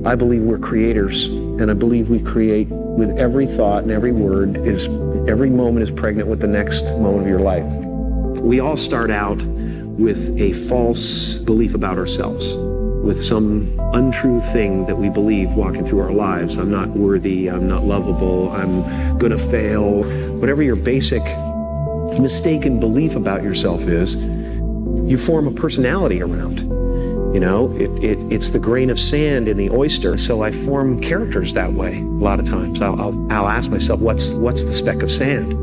I believe we're creators, and I believe we create with every thought and every word. Every moment is pregnant with the next moment of your life. We all start out with a false belief about ourselves, with some untrue thing that we believe walking through our lives. I'm not worthy, I'm not lovable, I'm gonna fail. Whatever your basic mistaken belief about yourself is, you form a personality around. You know, it's the grain of sand in the oyster. So I form characters that way a lot of times. I'll ask myself, what's the speck of sand?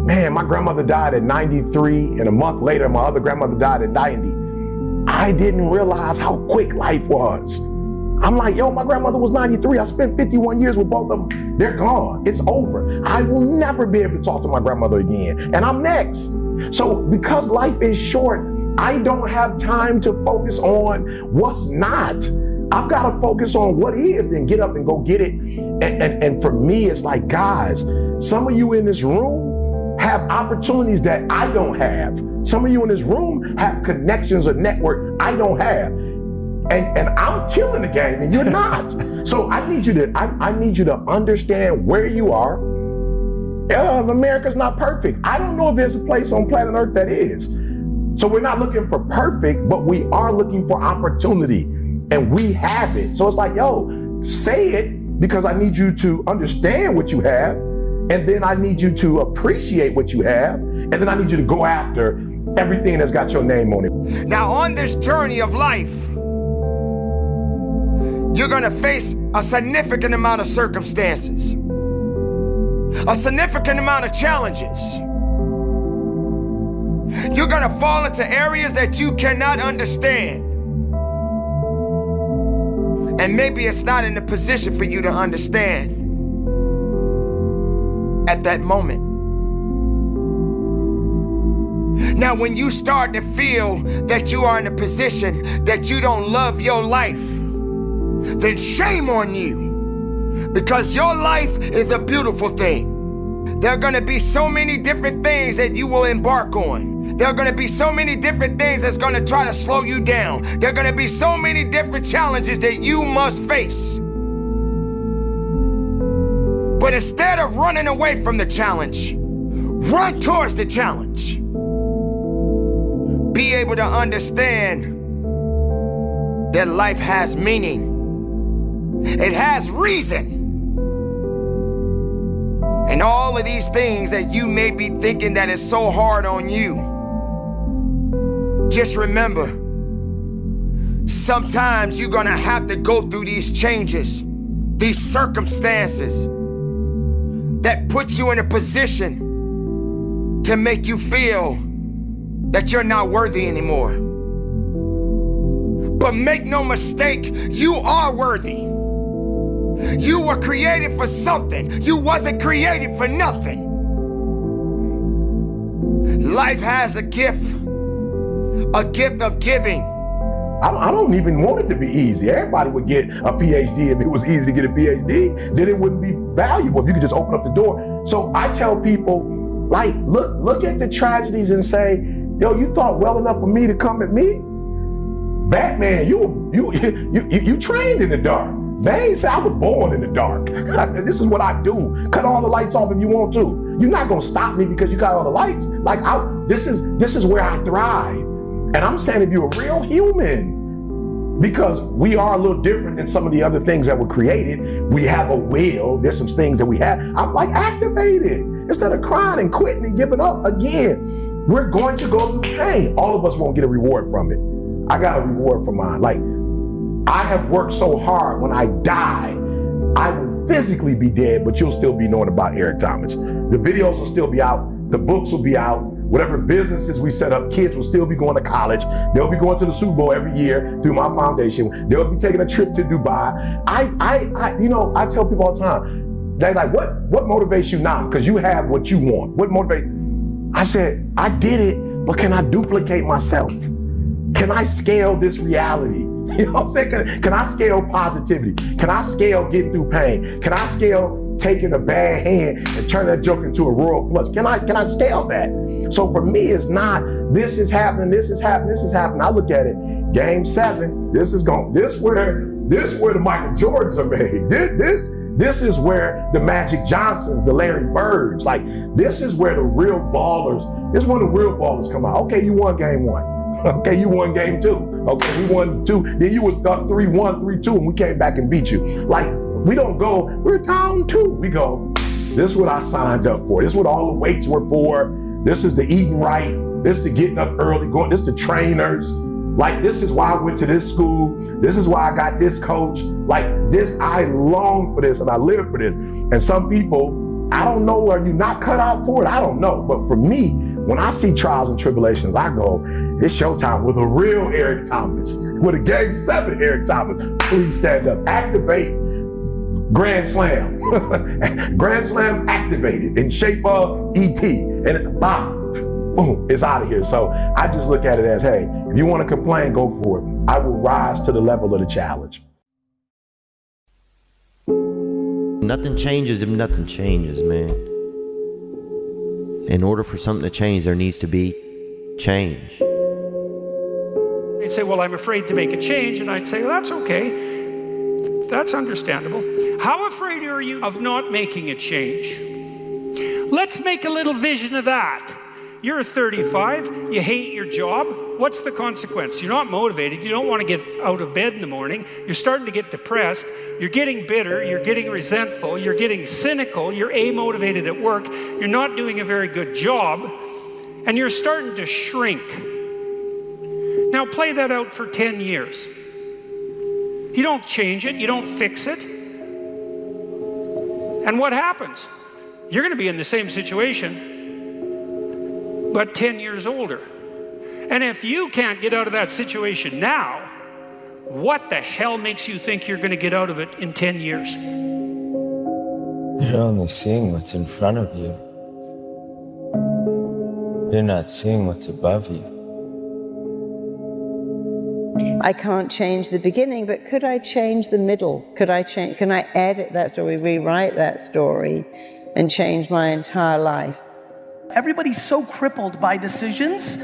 Man, my grandmother died at 93, and a month later, my other grandmother died at 90. I didn't realize how quick life was. I'm like, yo, my grandmother was 93. I spent 51 years with both of them. They're gone. It's over. I will never be able to talk to my grandmother again. And I'm next. So because life is short, I don't have time to focus on what's not. I've got to focus on what is, then get up and go get it. And for me, it's like, guys, some of you in this room have opportunities that I don't have. Some of you in this room have connections or network I don't have. And I'm killing the game and you're not. So I need you to understand where you are. America's not perfect. I don't know if there's a place on planet Earth that is. So we're not looking for perfect, but we are looking for opportunity, and we have it. So it's like, yo, say it, because I need you to understand what you have, and then I need you to appreciate what you have, and then I need you to go after everything that's got your name on it. Now, on this journey of life, you're gonna face a significant amount of circumstances, a significant amount of challenges. You're gonna fall into areas that you cannot understand. And maybe it's not in the position for you to understand at that moment. Now, when you start to feel that you are in a position that you don't love your life, then shame on you, because your life is a beautiful thing. There are gonna be so many different things that you will embark on. There are gonna be so many different things that's gonna try to slow you down. There are gonna be so many different challenges that you must face. But instead of running away from the challenge, run towards the challenge. Be able to understand that life has meaning. It has reason. And all of these things that you may be thinking that is so hard on you, just remember, sometimes you're gonna have to go through these changes, these circumstances that puts you in a position to make you feel that you're not worthy anymore. But make no mistake, you are worthy. You were created for something. You wasn't created for nothing. Life has a gift of giving. I don't even want it to be easy. Everybody would get a PhD if it was easy to get a PhD. Then it wouldn't be valuable if you could just open up the door. So I tell people, like, look at the tragedies and say, yo, you thought well enough of me to come at me? Batman, you trained in the dark. They ain't say I was born in the dark. This is what I do. Cut all the lights off if you want to. You're not gonna stop me because you got all the lights. Like, this is where I thrive. And I'm saying, if you're a real human, because we are a little different than some of the other things that were created. We have a will. There's some things that we have. I'm like, activate it. Instead of crying and quitting and giving up again, we're going to go through pain. All of us won't get a reward from it. I got a reward for mine. Like, I have worked so hard. When I die, I will physically be dead, but you'll still be knowing about Eric Thomas. The videos will still be out. The books will be out. Whatever businesses we set up, kids will still be going to college. They'll be going to the Super Bowl every year through my foundation. They'll be taking a trip to Dubai. I tell people all the time, they're like, what motivates you now? Because you have what you want. What motivates? I said, I did it, but can I duplicate myself? Can I scale this reality? You know what I'm saying? Can I scale positivity? Can I scale getting through pain? Can I scale taking a bad hand and turn that joke into a royal flush? Can I scale that? So for me, it's not, this is happening, this is happening, this is happening. I look at it, Game 7, this where the Michael Jordans are made. This is where the Magic Johnsons, the Larry Birds, like, this is where the real ballers It's when the real ballers come out. Okay, you won game 1. Okay, you won game 2. Okay, we won 2. Then you was up 3-1, 3-2, and we came back and beat you. Like, we don't go, we're down 2. We go, this is what I signed up for. This is what all the weights were for. This is the eating right. This is the getting up early, going. This is the trainers. Like, this is why I went to this school. This is why I got this coach. Like this, I long for this and I live for this. And some people, I don't know, are you not cut out for it? I don't know. But for me, when I see trials and tribulations, I go, it's showtime with a real Eric Thomas, with a Game 7 Eric Thomas. Please stand up, activate, Grand Slam. Grand Slam activated in shape of ET. And boom, it's out of here. So I just look at it as, hey, if you want to complain, go for it. I will rise to the level of the challenge. Nothing changes if nothing changes, man. In order for something to change, there needs to be change. They'd say, well, I'm afraid to make a change. And I'd say, well, that's okay. That's understandable. How afraid are you of not making a change? Let's make a little vision of that. You're 35, you hate your job. What's the consequence? You're not motivated, you don't want to get out of bed in the morning, you're starting to get depressed, you're getting bitter, you're getting resentful, you're getting cynical, you're amotivated at work, you're not doing a very good job, and you're starting to shrink. Now play that out for 10 years. You don't change it, you don't fix it. And what happens? You're going to be in the same situation, but 10 years older. And if you can't get out of that situation now, what the hell makes you think you're going to get out of it in 10 years? You're only seeing what's in front of you. You're not seeing what's above you. I can't change the beginning, but could I change the middle? Can I edit that story, rewrite that story, and change my entire life? Everybody's so crippled by decisions,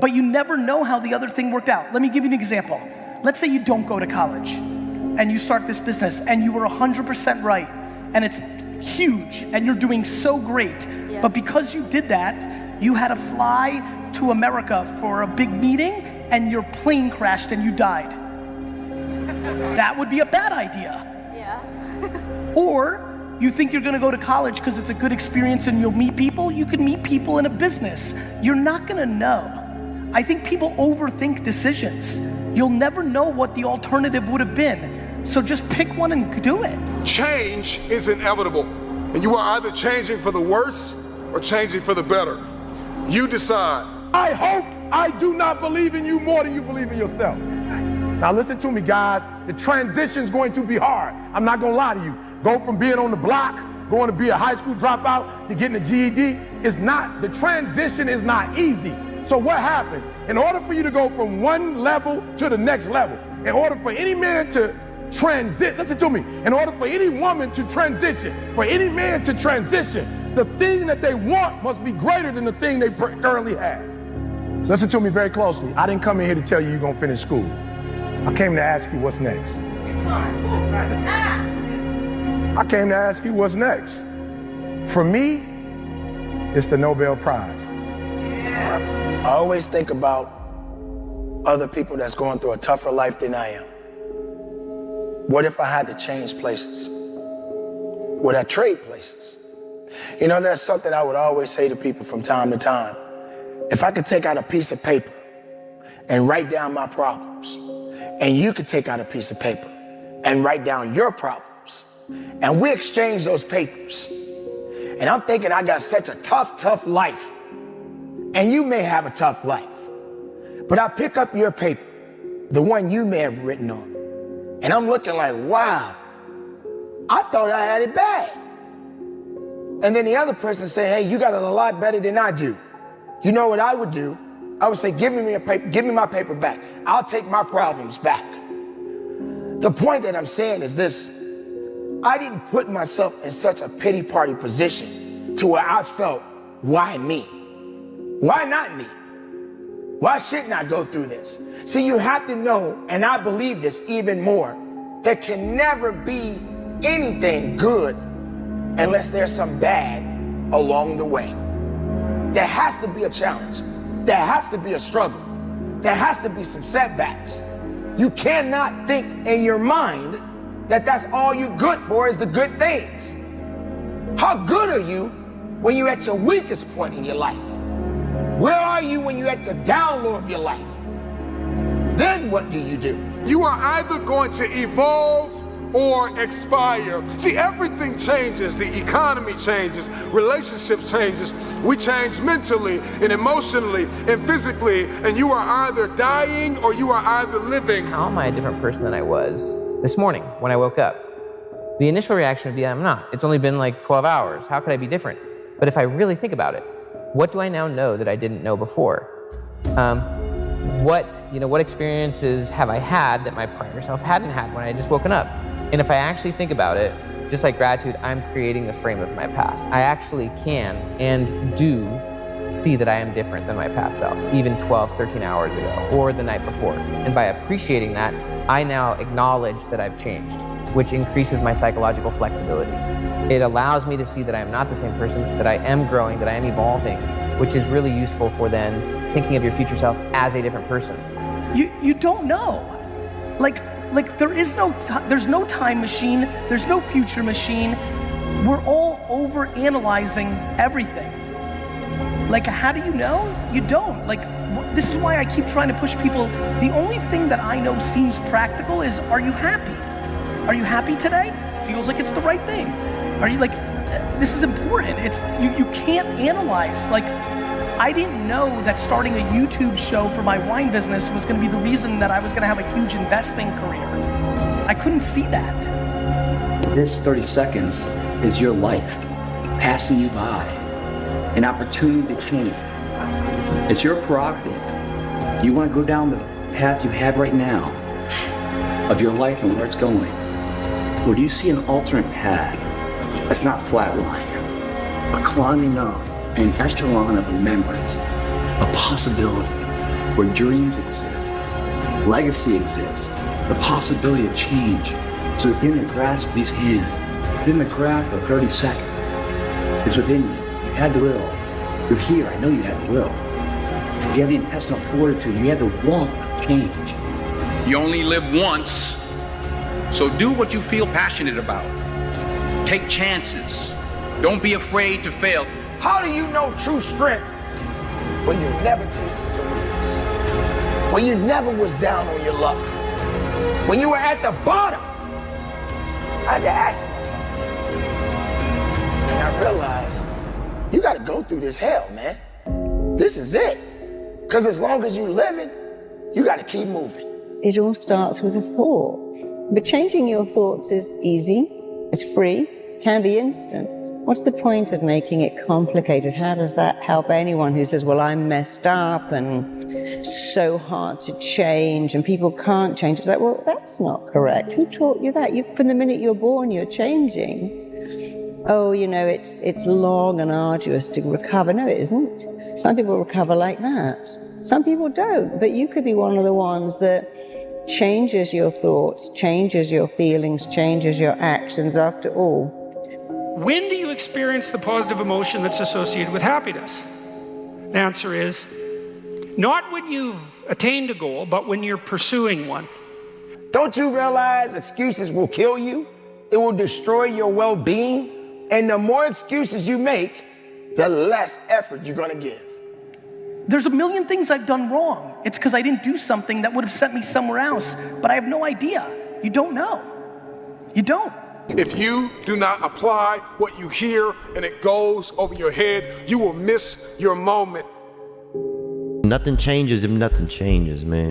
but you never know how the other thing worked out. Let me give you an example. Let's say you don't go to college and you start this business and you were 100% right and it's huge and you're doing so great. Yeah. But because you did that, you had to fly to America for a big meeting and your plane crashed and you died. That would be a bad idea. Yeah. Or you think you're gonna go to college because it's a good experience and you'll meet people. You can meet people in a business. You're not gonna know. I think people overthink decisions. You'll never know what the alternative would have been. So just pick one and do it. Change is inevitable, and you are either changing for the worse or changing for the better. You decide. I hope I do not believe in you more than you believe in yourself. Now listen to me, guys. The transition's going to be hard. I'm not gonna lie to you. Go from being on the block, going to be a high school dropout, to getting a GED, the transition is not easy. So what happens? In order for you to go from one level to the next level, in order for any man to transit, listen to me, in order for any woman to transition, for any man to transition, the thing that they want must be greater than the thing they currently have. Listen to me very closely. I didn't come in here to tell you you're gonna finish school. I came to ask you what's next. I came to ask you what's next. For me, it's the Nobel Prize. I always think about other people that's going through a tougher life than I am. What if I had to change places? Would I trade places? You know, there's something I would always say to people from time to time. If I could take out a piece of paper and write down my problems, and you could take out a piece of paper and write down your problems, and we exchange those papers, and I'm thinking I got such a tough life, and you may have a tough life, but I pick up your paper, the one you may have written on, and I'm looking like, wow, I thought I had it bad. And then the other person say, hey, you got it a lot better than I do. You know what I would do? I would say, give me my paper back. I'll take my problems back. The point that I'm saying is this: I didn't put myself in such a pity party position to where I felt, why me? Why not me? Why shouldn't I go through this? See, you have to know, and I believe this even more, there can never be anything good unless there's some bad along the way. there has to be a challenge. There has to be a struggle. There has to be some setbacks. You cannot think in your mind that that's all you're good for is the good things. How good are you when you're at your weakest point in your life? Where are you when you're at the down low of your life? Then what do? You are either going to evolve or expire. See, everything changes. The economy changes, relationships changes. We change mentally and emotionally and physically, and you are either dying or you are either living. How am I a different person than I was this morning when I woke up? The initial reaction would be, I'm not. It's only been like 12 hours. How could I be different? But if I really think about it, what do I now know that I didn't know before? What experiences have I had that my prior self hadn't had when I had just woken up? And if I actually think about it, just like gratitude, I'm creating the frame of my past. I actually can and do see that I am different than my past self, even 12, 13 hours ago, or the night before. And by appreciating that, I now acknowledge that I've changed, which increases my psychological flexibility. It allows me to see that I am not the same person, that I am growing, that I am evolving, which is really useful for then thinking of your future self as a different person. You don't know. Like there's no time machine, there's no future machine. We're all over analyzing everything. Like, how do you know? You don't. Like, this is why I keep trying to push people. The only thing that I know seems practical is, are you happy? Are you happy today? Feels like it's the right thing. Are you this is important. You can't analyze. Like, I didn't know that starting a YouTube show for my wine business was gonna be the reason that I was gonna have a huge investing career. I couldn't see that. This 30 seconds is your life passing you by, an opportunity to change. It's your prerogative. You want to go down the path you have right now of your life and where it's going, or do you see an alternate path that's not flatline, but climbing up an echelon of remembrance, a possibility where dreams exist, legacy exists, the possibility of change. So within the grasp of these hands, within the grasp of 30 seconds, it's within you. You had the will. You're here. I know you had the will. You have the intestinal fortitude. You have the want to change. You only live once, so do what you feel passionate about. Take chances. Don't be afraid to fail. How do you know true strength when you never tasted your weakness? When you never was down on your luck? When you were at the bottom? I had to ask myself. And I realized, you gotta go through this hell, man. This is it. Because as long as you're living, you gotta keep moving. It all starts with a thought. But changing your thoughts is easy, it's free, can be instant. What's the point of making it complicated? How does that help anyone who says, well, I'm messed up and so hard to change and people can't change? It's like, well, that's not correct. Who taught you that? From the minute you're born, you're changing. Oh, it's long and arduous to recover. No, it isn't. Some people recover like that. Some people don't, but you could be one of the ones that changes your thoughts, changes your feelings, changes your actions after all. When do you experience the positive emotion that's associated with happiness? The answer is, not when you've attained a goal, but when you're pursuing one. Don't you realize excuses will kill you? It will destroy your well-being. And the more excuses you make, the less effort you're gonna give. There's a million things I've done wrong. It's because I didn't do something that would have sent me somewhere else, but I have no idea. You don't know. You don't. If you do not apply what you hear and it goes over your head, you will miss your moment. Nothing changes if nothing changes, man.